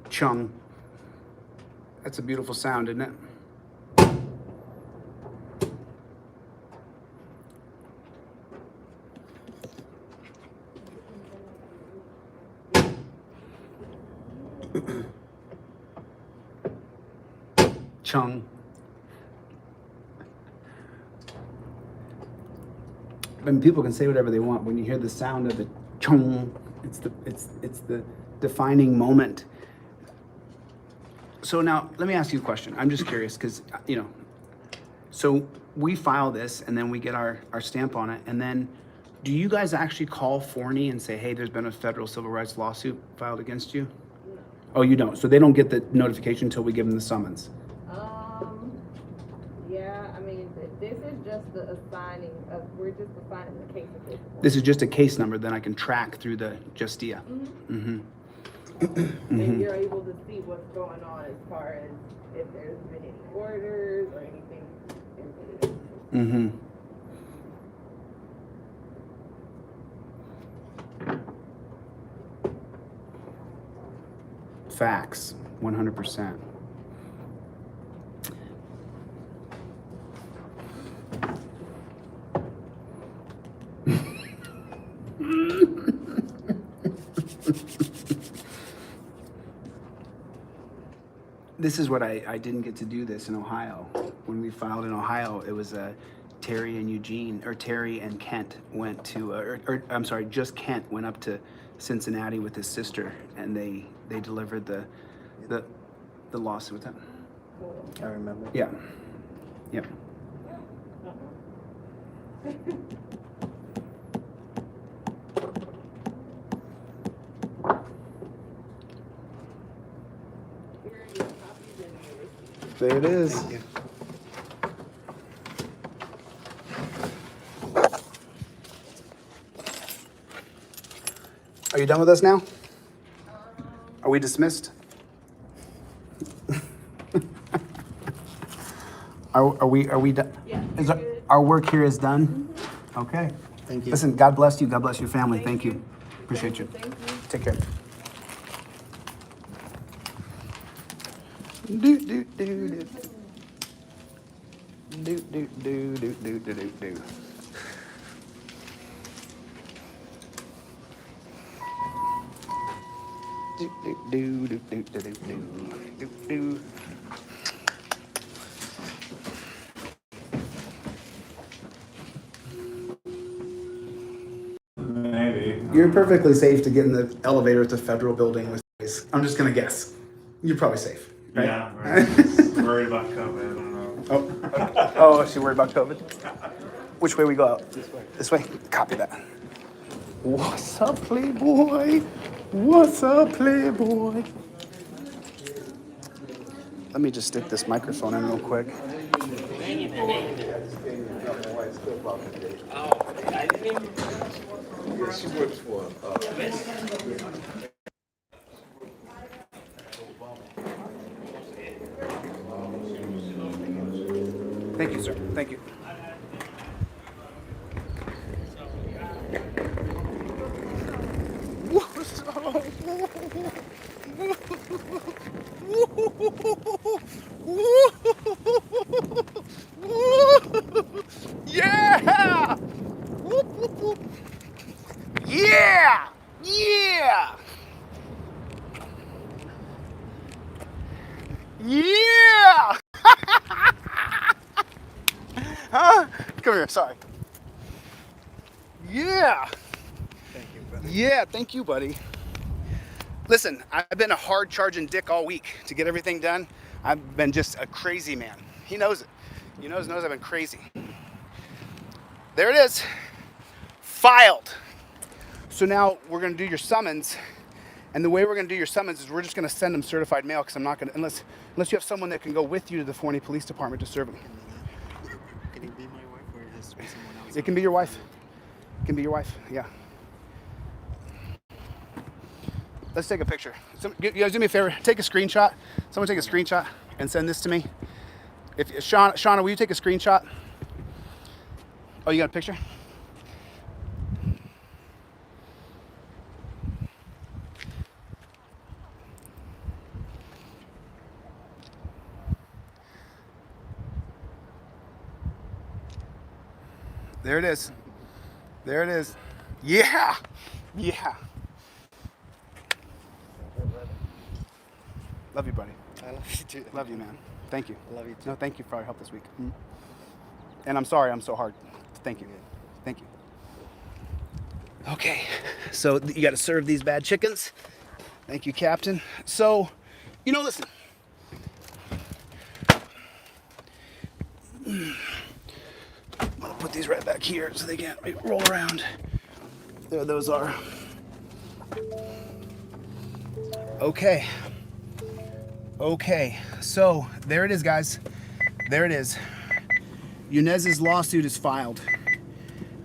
Chung. That's a beautiful sound, isn't it? Chung. I mean, people can say whatever they want. When you hear the sound of the chung, it's the defining moment. So now, let me ask you a question. I'm just curious because, you know, so we file this and then we get our stamp on it. And then do you guys actually call Forney and say, hey, there's been a federal civil rights lawsuit filed against you? No. Oh, you don't? So they don't get the notification until we give them the summons? Yeah, I mean, this is just the assigning of, we're just assigning the case of this. This is just a case number that I can track through the Justia. Mm-hmm. And you're able to see what's going on as far as if there's been any orders or anything. Facts, 100%. This is what I didn't get to do this in Ohio. When we filed in Ohio, it was Terry and Eugene, or Terry and Kent went to, or I'm sorry, just Kent went up to Cincinnati with his sister, and they delivered the lawsuit with him. I remember. Yeah. Yep. There it is. Are you done with us now? Are we dismissed? Are we done? Yeah, Is you're our, good. our work here is done? Okay. Thank you. Listen, God bless you. God bless your family. Thank you. Appreciate you. Thank you. Take care. Do do do do. Do do do do do do do do. Do do do do do do do do do. Maybe. You're perfectly safe to get in the elevator at the federal building with this. I'm just gonna guess. You're probably safe, right? Yeah, right. Worried about COVID. I don't know. Oh, she worried about COVID? Which way we go out? This way. This way? Copy that. What's up, Playboy? What's up, Playboy? Let me just stick this microphone in real quick. She works for Thank you, sir. Thank you. Yeah! Yeah! Yeah! Yeah! Huh? Come here, sorry. Yeah! Thank you, brother. Yeah, thank you, buddy. Listen, I've been a hard charging dick all week to get everything done. I've been just a crazy man. He knows it. He knows I've been crazy. There it is. Filed. So now we're gonna do your summons. And the way we're gonna do your summons is we're just gonna send them certified mail, because I'm not gonna, unless you have someone that can go with you to the Forney Police Department to serve them. Can it be my wife or it has to be someone else? It can be your wife. It can be your wife, yeah. Let's take a picture. You guys do me a favor, take a screenshot. Someone take a screenshot and send this to me. If Shauna, will you take a screenshot? Oh, you got a picture? There it is. There it is. Yeah. Yeah. Love you, buddy. I love you too. Love you, man. Thank you. I love you too. No, thank you for all your help this week. And I'm sorry I'm so hard. Thank you. Thank you. Okay, so you got to serve these bad chickens. Thank you, Captain. So, listen. I'm gonna put these right back here so they can't roll around. There those are. Okay. Okay, so there it is, guys. There it is. Yunez's lawsuit is filed.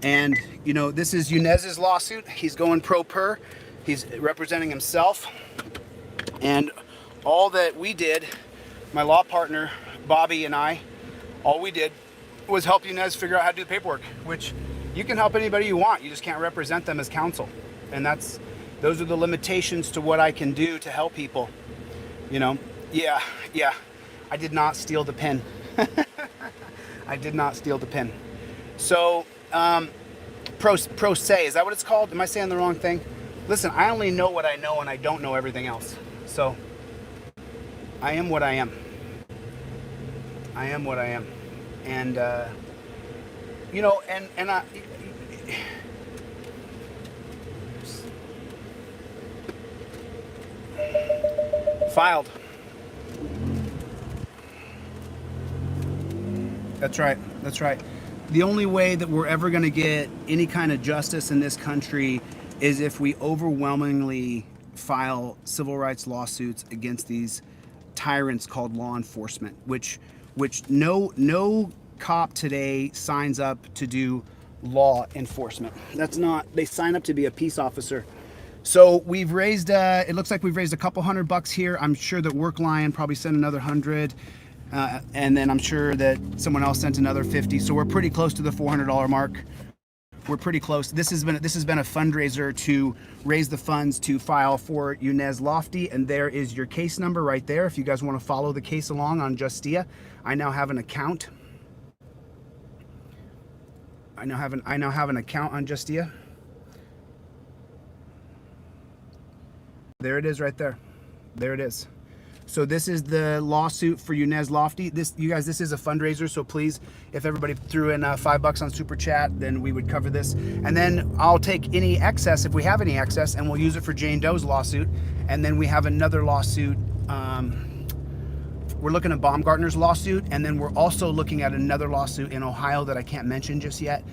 And, this is Yunez's lawsuit. He's going pro per. He's representing himself. And all that we did, my law partner, Bobby, and I, all we did was help Yunez figure out how to do the paperwork, which you can help anybody you want. You just can't represent them as counsel. And those are the limitations to what I can do to help people. You know? Yeah. I did not steal the pen. I did not steal the pen. So, pro se, is that what it's called? Am I saying the wrong thing? Listen, I only know what I know and I don't know everything else. So, I am what I am. I am what I am. And, you know, and I... Filed. That's right. That's right. The only way that we're ever going to get any kind of justice in this country is if we overwhelmingly file civil rights lawsuits against these tyrants called law enforcement, which no cop today signs up to do law enforcement. That's not, they sign up to be a peace officer. So we've raised, it looks like we've raised a couple $100 here. I'm sure that Worklion probably sent another 100. And then I'm sure that someone else sent another 50. So we're pretty close to the $400 mark. We're pretty close. This has been a fundraiser to raise the funds to file for Younes Lofty, and there is your case number right there. If you guys want to follow the case along on Justia, I now have an account. I now have an account on Justia. There it is right there. There it is. So this is the lawsuit for Younes Lofty. You guys, this is a fundraiser, so please, if everybody threw in $5 on Super Chat, then we would cover this. And then I'll take any excess, if we have any excess, and we'll use it for Jane Doe's lawsuit. And then we have another lawsuit. We're looking at Baumgartner's lawsuit, and then we're also looking at another lawsuit in Ohio that I can't mention just yet.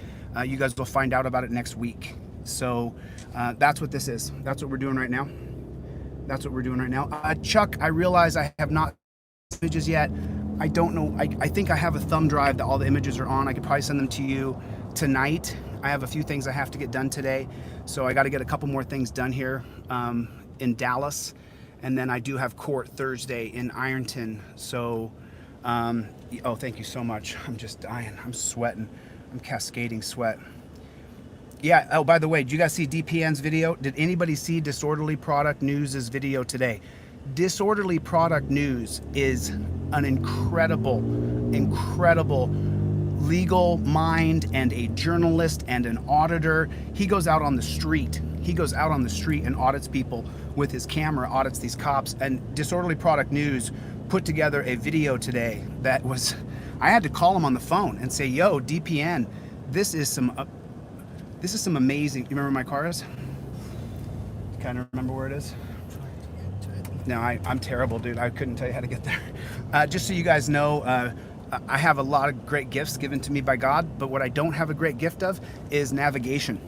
You guys will find out about it next week. So that's what this is. That's what we're doing right now. That's what we're doing right now. Chuck, I realize I have not images yet. I don't know. I think I have a thumb drive that all the images are on. I could probably send them to you tonight. I have a few things I have to get done today. So I got to get a couple more things done here in Dallas. And then I do have court Thursday in Ironton. So, oh, thank you so much. I'm just dying. I'm sweating. I'm cascading sweat. Yeah, oh, by the way, did you guys see DPN's video? Did anybody see Disorderly Product News' video today? Disorderly Product News is an incredible legal mind and a journalist and an auditor. He goes out on the street. He goes out on the street and audits people with his camera, audits these cops. And Disorderly Product News put together a video today that was, I had to call him on the phone and say, yo, DPN, this is some amazing, you remember my car is? Kind of remember where it is? No, I'm terrible, dude. I couldn't tell you how to get there. Just so you guys know, I have a lot of great gifts given to me by God, but what I don't have a great gift of is navigation.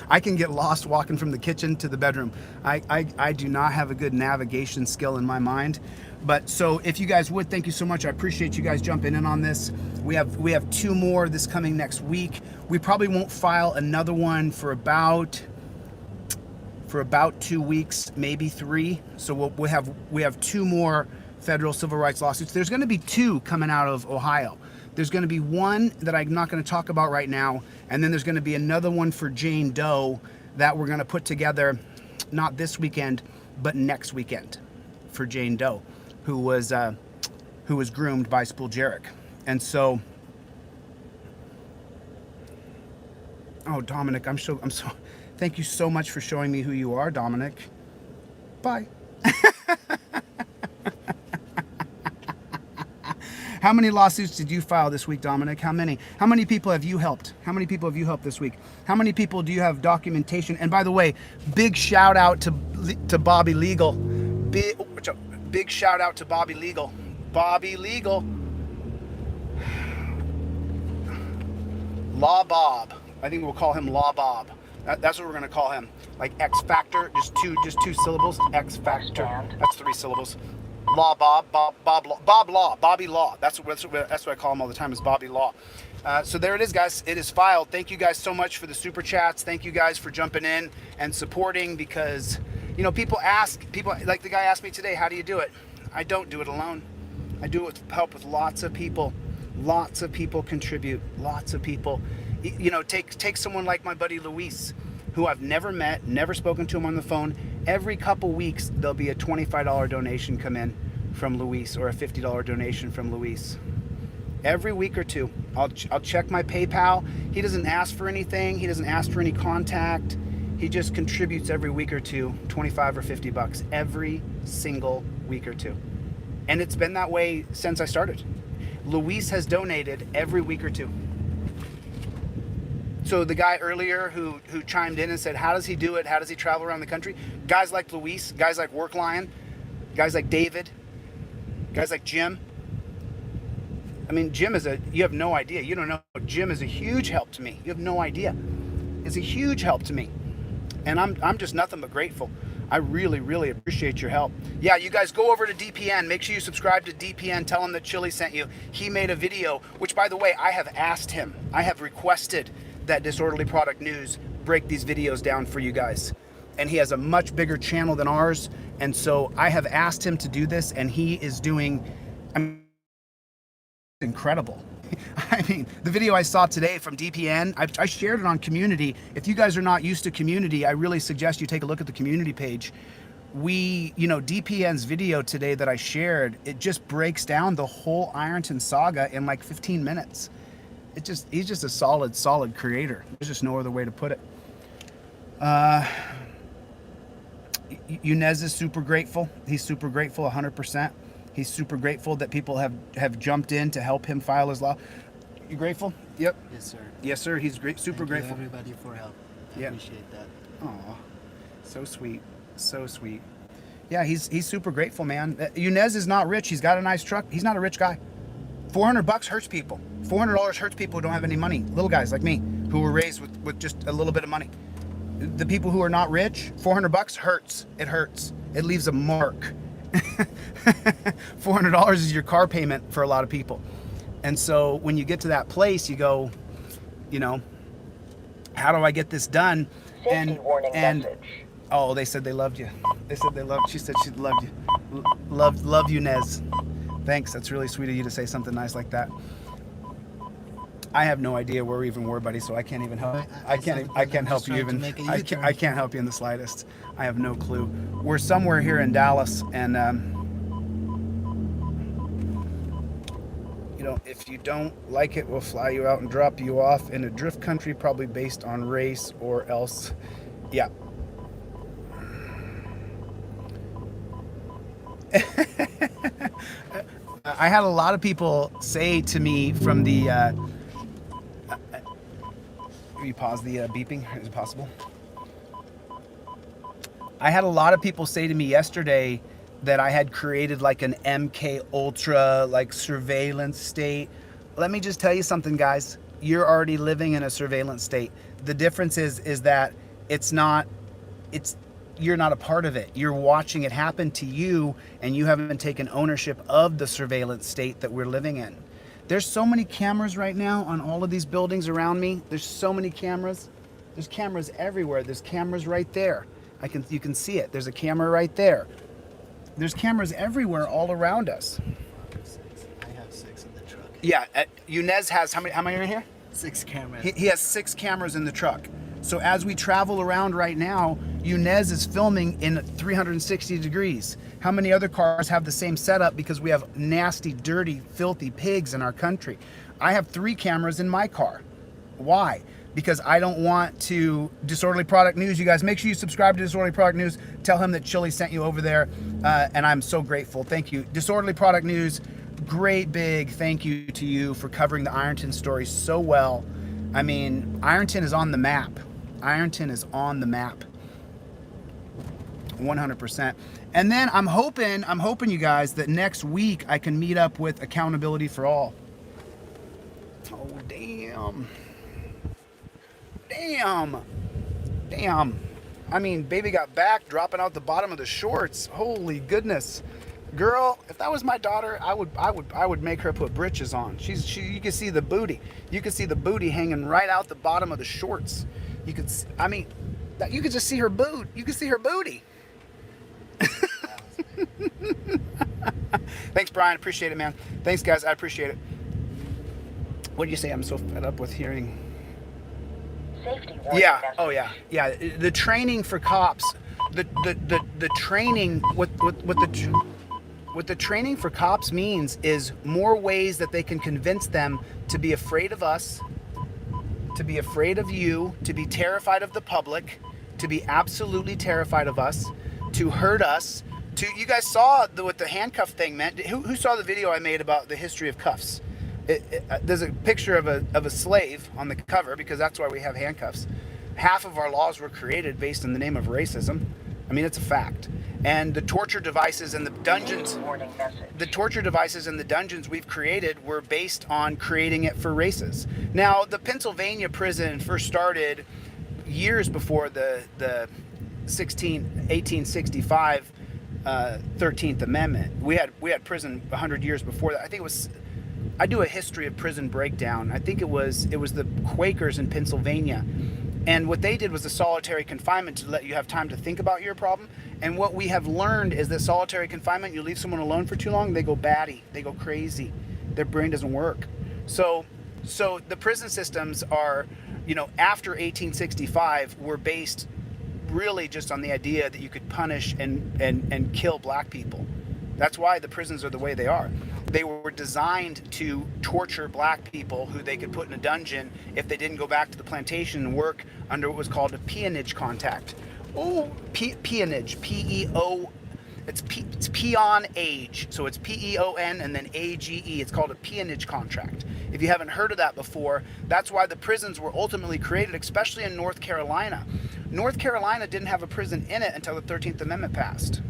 I can get lost walking from the kitchen to the bedroom. I do not have a good navigation skill in my mind. But so if you guys would, thank you so much. I appreciate you guys jumping in on this. We have 2 more this coming next week. We probably won't file another one for about 2 weeks, maybe 3. So we have 2 more federal civil rights lawsuits. There's going to be 2 coming out of Ohio. There's going to be one that I'm not going to talk about right now, and then there's going to be another one for Jane Doe that we're going to put together, not this weekend, but next weekend, for Jane Doe, who was groomed by Spuljerric. And so, oh, Dominic, I'm so. Thank you so much for showing me who you are, Dominic. Bye. How many lawsuits did you file this week, Dominic? How many? How many people have you helped? How many people have you helped this week? How many people do you have documentation? And by the way, big shout out to Bobby Legal. Big shout out to Bobby Legal. Bobby Legal. Law Bob. I think we'll call him Law Bob. That's what we're gonna call him. Like X Factor, just two syllables. X Factor. That's 3 syllables. Law Bob Law, Bobby Law. That's what I call him all the time, is Bobby Law. So there it is, guys. It is filed. Thank you guys so much for the super chats. Thank you guys for jumping in and supporting, because, you know, people like the guy asked me today, how do you do it? I don't do it alone. I do it with help with lots of people. Lots of people contribute. Lots of people. You know, take someone like my buddy Luis. who I've never met, never spoken to him on the phone. Every couple weeks, there'll be a $25 donation come in from Luis, or a $50 donation from Luis. Every week or two, I'll check my PayPal. He doesn't ask for anything. He doesn't ask for any contact. He just contributes every week or two, 25 or 50 bucks, every single week or two. And it's been that way since I started. Luis has donated every week or two. So the guy earlier who chimed in and said, how does he do it? How does he travel around the country? Guys like Luis, guys like Work Lion, guys like David, guys like Jim. I mean, Jim you have no idea. You don't know. Jim is a huge help to me. You have no idea. It's a huge help to me. And I'm just nothing but grateful. I really, really appreciate your help. Yeah, you guys go over to DPN. Make sure you subscribe to DPN. Tell him that Chili sent you. He made a video, which, by the way, I have asked him. I have requested that Disorderly Product News break these videos down for you guys. And he has a much bigger channel than ours. And so I have asked him to do this, and he is doing incredible. I mean, the video I saw today from DPN, I shared it on Community. If you guys are not used to Community, I really suggest you take a look at the Community page. DPN's video today that I shared, it just breaks down the whole Ironton saga in like 15 minutes. He's just a solid creator. There's just no other way to put it. Yunez is super grateful. He's super grateful, 100%. He's super grateful that people have jumped in to help him file his law. You grateful? Yep. Yes, sir. Yes, sir. He's super Thank grateful. you everybody for help. I Yeah. appreciate that. Aw, so sweet, so sweet. Yeah, he's super grateful, man. Yunez is not rich. He's got a nice truck. He's not a rich guy. $400 hurts people. $400 hurts people who don't have any money. Little guys like me who were raised with just a little bit of money. The people who are not rich, $400 hurts. It hurts. It leaves a mark. $400 is your car payment for a lot of people. And so when you get to that place, you go, how do I get this done? Safety warning message. Oh, they said they loved you. She said she loved you. Love you, Nez. Thanks. That's really sweet of you to say something nice like that. I have no idea where we even were, buddy, so I can't even help. I can't help you even. I can't help you in the slightest. I have no clue. We're somewhere here in Dallas, and if you don't like it, we'll fly you out and drop you off in a drift country, probably based on race or else. Yeah. I had a lot of people say to me from the. Can you pause the beeping? Is it possible? I had a lot of people say to me yesterday that I had created like an MK Ultra like surveillance state. Let me just tell you something, guys. You're already living in a surveillance state. The difference is that you're not a part of it. You're watching it happen to you, and you haven't taken ownership of the surveillance state that we're living in. There's so many cameras right now on all of these buildings around me. There's so many cameras. There's cameras everywhere. There's cameras right there. You can see it. There's a camera right there. There's cameras everywhere all around us. I have 6 in the truck. Yeah, Yunez has, how many are in here? 6 cameras. He has 6 cameras in the truck. So as we travel around right now, Yunez is filming in 360 degrees. How many other cars have the same setup because we have nasty, dirty, filthy pigs in our country? I have 3 cameras in my car. Why? Because I don't want to. Disorderly Product News, you guys, make sure you subscribe to Disorderly Product News. Tell him that Chili sent you over there, and I'm so grateful. Thank you. Disorderly Product News, great big thank you to you for covering the Ironton story so well. I mean, Ironton is on the map. Ironton is on the map. 100%. And then I'm hoping you guys that next week I can meet up with Accountability for All. Oh, damn. Damn. I mean, baby got back, dropping out the bottom of the shorts. Holy goodness. Girl, if that was my daughter, I would make her put britches on. You can see the booty. You can see the booty hanging right out the bottom of the shorts. You could just see her boot. You can see her booty. Thanks, Brian. Appreciate it, man. Thanks, guys. I appreciate it. What do you say? I'm so fed up with hearing. Safety warning Yeah. message. Oh yeah. Yeah. The training for cops, the training what the training for cops means is more ways that they can convince them to be afraid of us, to be afraid of you, to be terrified of the public, to be absolutely terrified of us, to hurt us. You guys saw what the handcuff thing meant. Who saw the video I made about the history of cuffs? There's a picture of a slave on the cover because that's why we have handcuffs. Half of our laws were created based in the name of racism. I mean, it's a fact. And the torture devices and the dungeons, Warning message. the torture devices and the dungeons we've created were based on creating it for races. Now, the Pennsylvania prison first started years before the 1865 13th Amendment. We had prison 100 years before that. I think it was. I do a history of prison breakdown. I think it was the Quakers in Pennsylvania. And what they did was a solitary confinement to let you have time to think about your problem. And what we have learned is that solitary confinement, you leave someone alone for too long, they go batty, they go crazy. Their brain doesn't work. So the prison systems are, after 1865 were based really just on the idea that you could punish and kill black people. That's why the prisons are the way they are. They were designed to torture black people who they could put in a dungeon if they didn't go back to the plantation and work under what was called a peonage contract. Oh, peonage, P-E-O, it's peon age. So it's P-E-O-N and then A-G-E. It's called a peonage contract. If you haven't heard of that before, that's why the prisons were ultimately created, especially in North Carolina. North Carolina didn't have a prison in it until the 13th Amendment passed.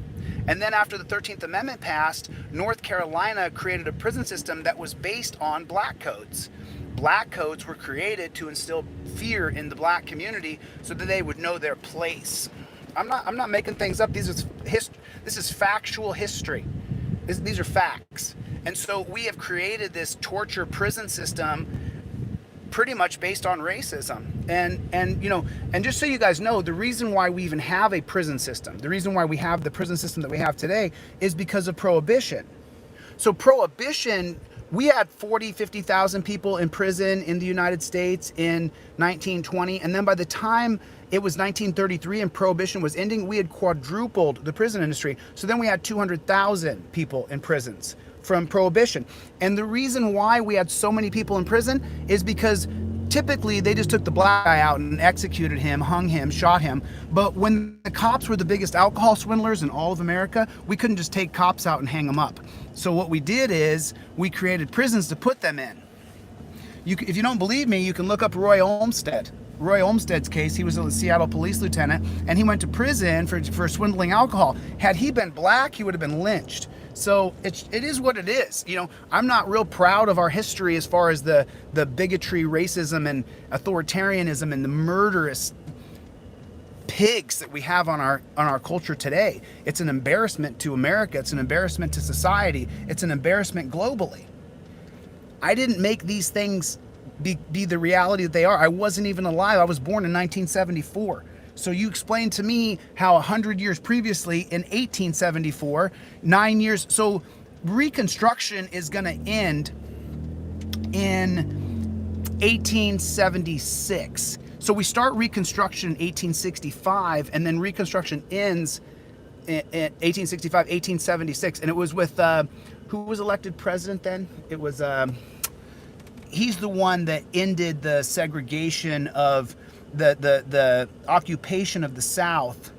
And then after the 13th Amendment passed, North Carolina created a prison system that was based on black codes. Black codes were created to instill fear in the black community so that they would know their place. I'm not making things up. This is factual history. These are facts. And so we have created this torture prison system pretty much based on racism. And just so you guys know, the reason why we even have a prison system, the reason why we have the prison system that we have today is because of Prohibition. So Prohibition, we had 50,000 people in prison in the United States in 1920. And then by the time it was 1933 and Prohibition was ending, we had quadrupled the prison industry. So then we had 200,000 people in prisons from Prohibition. And the reason why we had so many people in prison is because typically they just took the black guy out and executed him, hung him, shot him. But when the cops were the biggest alcohol swindlers in all of America, we couldn't just take cops out and hang them up. So what we did is we created prisons to put them in. If you don't believe me, you can look up Roy Olmsted. Roy Olmsted's case, he was a Seattle police lieutenant, and he went to prison for swindling alcohol. Had he been black, he would have been lynched. So it is what it is. I'm not real proud of our history as far as the bigotry, racism, and authoritarianism and the murderous pigs that we have on our culture today. It's an embarrassment to America. It's an embarrassment to society. It's an embarrassment globally. I didn't make these things be the reality that they are. I wasn't even alive. I was born in 1974. So you explain to me how 100 years previously in 1874, 9 years, so Reconstruction is going to end in 1876. So we start Reconstruction in 1865, and then Reconstruction ends in 1865, 1876. And it was with, who was elected president then? It was, he's the one that ended the segregation of the occupation of the South.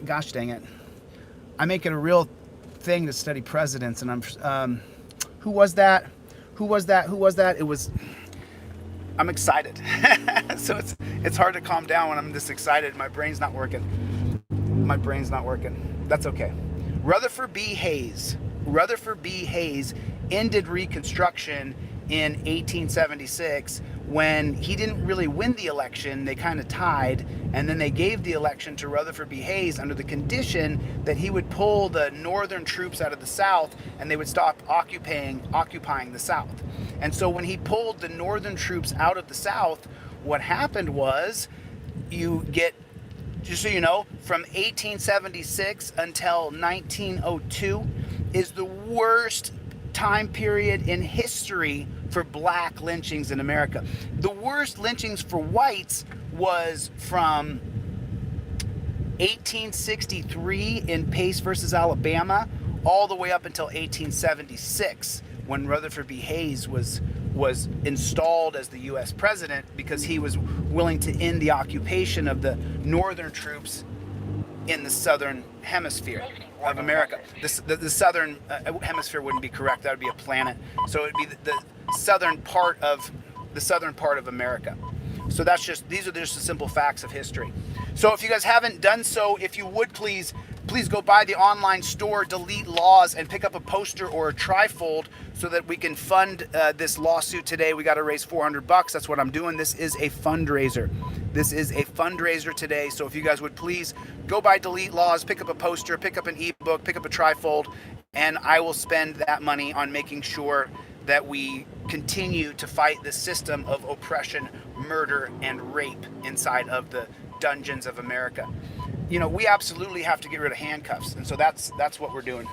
Gosh dang it. I make it a real thing to study presidents, and I'm, who was that? It was, I'm excited. So it's hard to calm down when I'm this excited. My brain's not working. That's okay. Rutherford B. Hayes ended Reconstruction in 1876 when he didn't really win the election. They kind of tied, and then they gave the election to Rutherford B. Hayes under the condition that he would pull the northern troops out of the South and they would stop occupying the South. And so when he pulled the northern troops out of the South, what happened was, you get, just so you know, from 1876 until 1902 is the worst time period in history for black lynchings in America. The worst lynchings for whites was from 1863 in Pace versus Alabama all the way up until 1876 when Rutherford B. Hayes was installed as the U.S. president because he was willing to end the occupation of the northern troops in the southern hemisphere of America. The southern hemisphere wouldn't be correct. That would be a planet. So it would be the southern part of America. So these are just the simple facts of history. So if you guys haven't done so, if you would please go by the online store, Delete Laws, and pick up a poster or a trifold so that we can fund this lawsuit today. We got to raise $400. That's what I'm doing. This is a fundraiser. This is a fundraiser today. So if you guys would please go by Delete Laws, pick up a poster, pick up an ebook, pick up a trifold, and I will spend that money on making sure that we continue to fight the system of oppression, murder, and rape inside of the dungeons of America. You know, we absolutely have to get rid of handcuffs, and so that's what we're doing.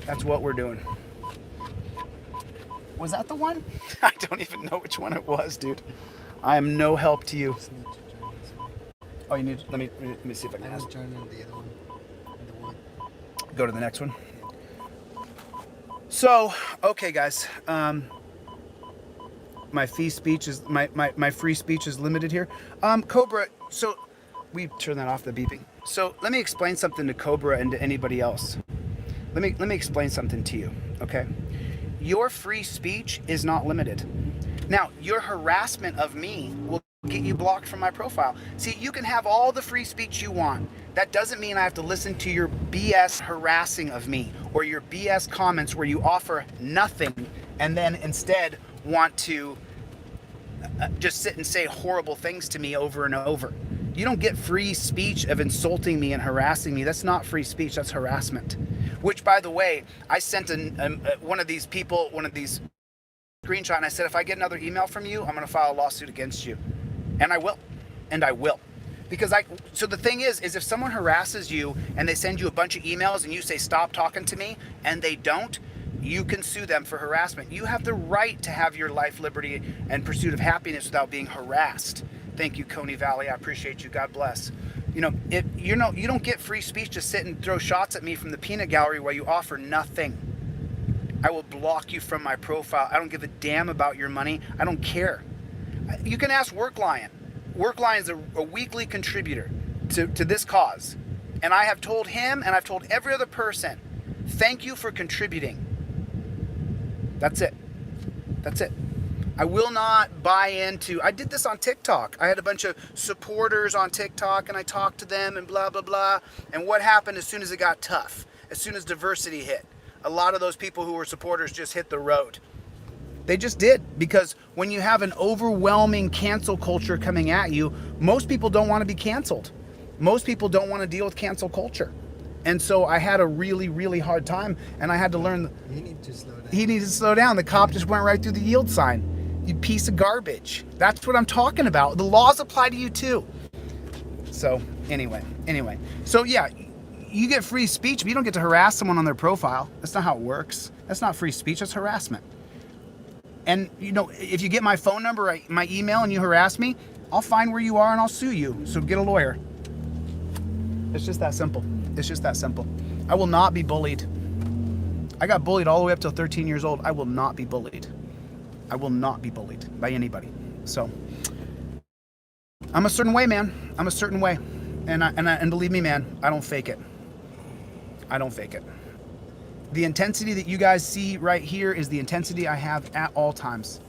That's what we're doing. Was that the one? I don't even know which one it was, dude. I am no help to you. Oh, you need. Let me see if I can. I was joining the other one. The wood. Go to the next one. So, okay, guys. My free speech is limited here. Cobra. So, we turn that off, the beeping. So let me explain something to Cobra and to anybody else. Let me explain something to you, okay? Your free speech is not limited. Now, your harassment of me will get you blocked from my profile. See, you can have all the free speech you want. That doesn't mean I have to listen to your BS harassing of me or your BS comments where you offer nothing and then instead want to just sit and say horrible things to me over and over. You don't get free speech of insulting me and harassing me. That's not free speech, that's harassment. Which, by the way, I sent one of these people, one of these screenshot, and I said, if I get another email from you, I'm gonna file a lawsuit against you. And I will, Because so the thing is if someone harasses you and they send you a bunch of emails and you say, stop talking to me, and they don't, you can sue them for harassment. You have the right to have your life, liberty, and pursuit of happiness without being harassed. Thank you, Coney Valley. I appreciate you. God bless. You don't get free speech to sit and throw shots at me from the peanut gallery while you offer nothing. I will block you from my profile. I don't give a damn about your money. I don't care. You can ask Worklion. Worklion is a weekly contributor to this cause. And I have told him and I've told every other person, thank you for contributing. That's it. That's it. I will not buy into, I did this on TikTok. I had a bunch of supporters on TikTok and I talked to them and blah, blah, blah. And what happened as soon as it got tough, as soon as diversity hit, a lot of those people who were supporters just hit the road. They just did, because when you have an overwhelming cancel culture coming at you, most people don't want to be canceled. Most people don't want to deal with cancel culture. And so I had a really, really hard time, and I had to learn. He needed to slow down. He needed to slow down. The cop just went right through the yield sign. You piece of garbage. That's what I'm talking about. The laws apply to you too. So anyway. So yeah, you get free speech, but you don't get to harass someone on their profile. That's not how it works. That's not free speech, that's harassment. And if you get my phone number, my email, and you harass me, I'll find where you are and I'll sue you. So get a lawyer. It's just that simple. It's just that simple. I will not be bullied. I got bullied all the way up till 13 years old. I will not be bullied. I will not be bullied by anybody. So I'm a certain way, man. I'm a certain way. And believe me, man, I don't fake it. I don't fake it. The intensity that you guys see right here is the intensity I have at all times.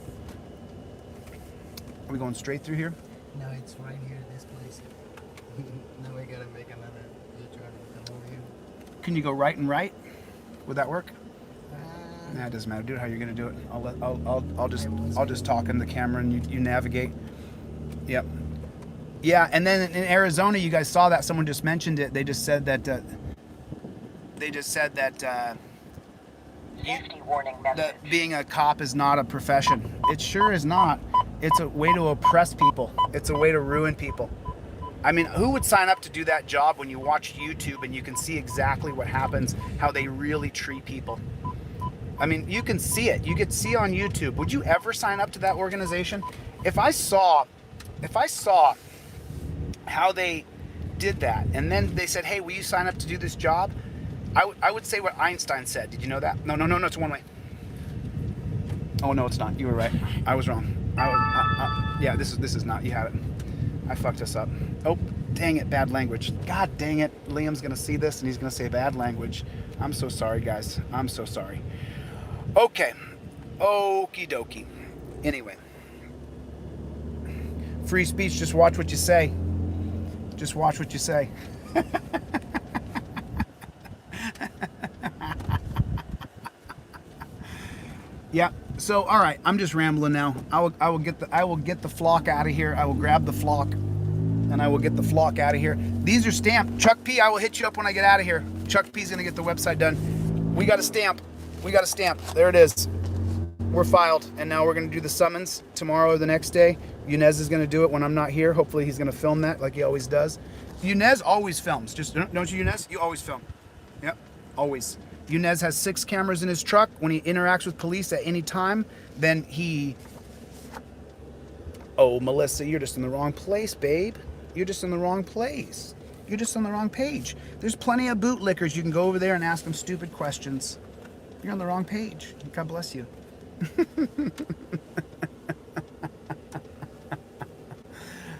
Are we going straight through here? No, it's right here, this place. Now we gotta make another U-turn and come over here. Can you go right and right? Would that work? Nah, it doesn't matter. Do it how you're gonna do it. I'll just talk in the camera and you navigate. Yep. Yeah, and then in Arizona, you guys saw that. Someone just mentioned it. They just said that. Safety warning message. That being a cop is not a profession. It sure is not. It's a way to oppress people. It's a way to ruin people. I mean, who would sign up to do that job when you watch YouTube and you can see exactly what happens, how they really treat people? I mean, you can see it. You could see on YouTube. Would you ever sign up to that organization? If I saw how they did that. And then they said, hey, will you sign up to do this job? I would say what Einstein said. Did you know that? No, it's one way. Oh, no, it's not. You were right. I was wrong. Yeah, this is not. You had it. I fucked us up. Oh, dang it, bad language. God dang it. Liam's going to see this and he's going to say bad language. I'm so sorry, guys. I'm so sorry. Okay. Okie dokie. Anyway. Free speech, just watch what you say. Just watch what you say. Yeah. So, all right, I'm just rambling now. I will get the flock out of here. I will grab the flock, and I will get the flock out of here. These are stamped. Chuck P, I will hit you up when I get out of here. Chuck P's gonna get the website done. We got a stamp. We got a stamp. There it is. We're filed, and now we're gonna do the summons tomorrow or the next day. Yunez is gonna do it when I'm not here. Hopefully, he's gonna film that like he always does. Yunez always films. Just don't you, Yunez? You always film. Yep, always. Yunez has 6 cameras in his truck. When he interacts with police at any time, then he... Oh, Melissa, you're just in the wrong place, babe. You're just in the wrong place. You're just on the wrong page. There's plenty of bootlickers. You can go over there and ask them stupid questions. You're on the wrong page. God bless you.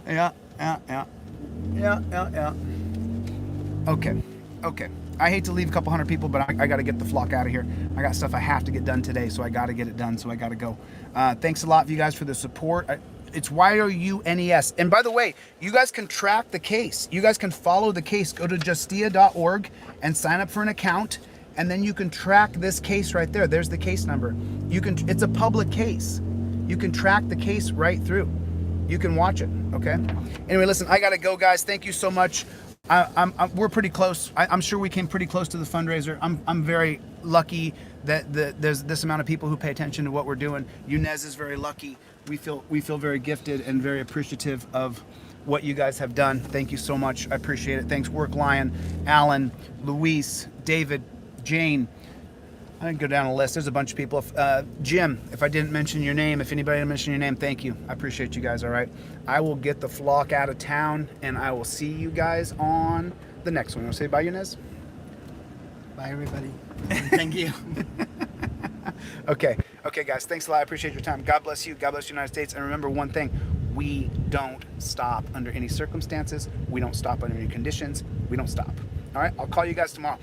Yeah. Okay. I hate to leave a couple hundred people, but I got to get the flock out of here. I got stuff I have to get done today, so I got to get it done, so I got to go. Thanks a lot, you guys, for the support. It's YOUNES. And by the way, you guys can track the case. You guys can follow the case. Go to justia.org and sign up for an account, and then you can track this case right there. There's the case number. It's a public case. You can track the case right through. You can watch it, okay? Anyway, listen, I got to go, guys. Thank you so much. We're pretty close. I'm sure we came pretty close to the fundraiser. I'm very lucky that there's this amount of people who pay attention to what we're doing. Yunez is very lucky. We feel very gifted and very appreciative of what you guys have done. Thank you so much. I appreciate it. Thanks, Work Lion, Alan, Luis, David, Jane. I didn't go down a list. There's a bunch of people. Jim, if I didn't mention your name, if anybody didn't mention your name, thank you. I appreciate you guys, all right? I will get the flock out of town, and I will see you guys on the next one. You want to say bye, Yunez? Bye, everybody. Thank you. Okay, guys. Thanks a lot. I appreciate your time. God bless you. God bless the United States. And remember one thing. We don't stop under any circumstances. We don't stop under any conditions. We don't stop. All right? I'll call you guys tomorrow.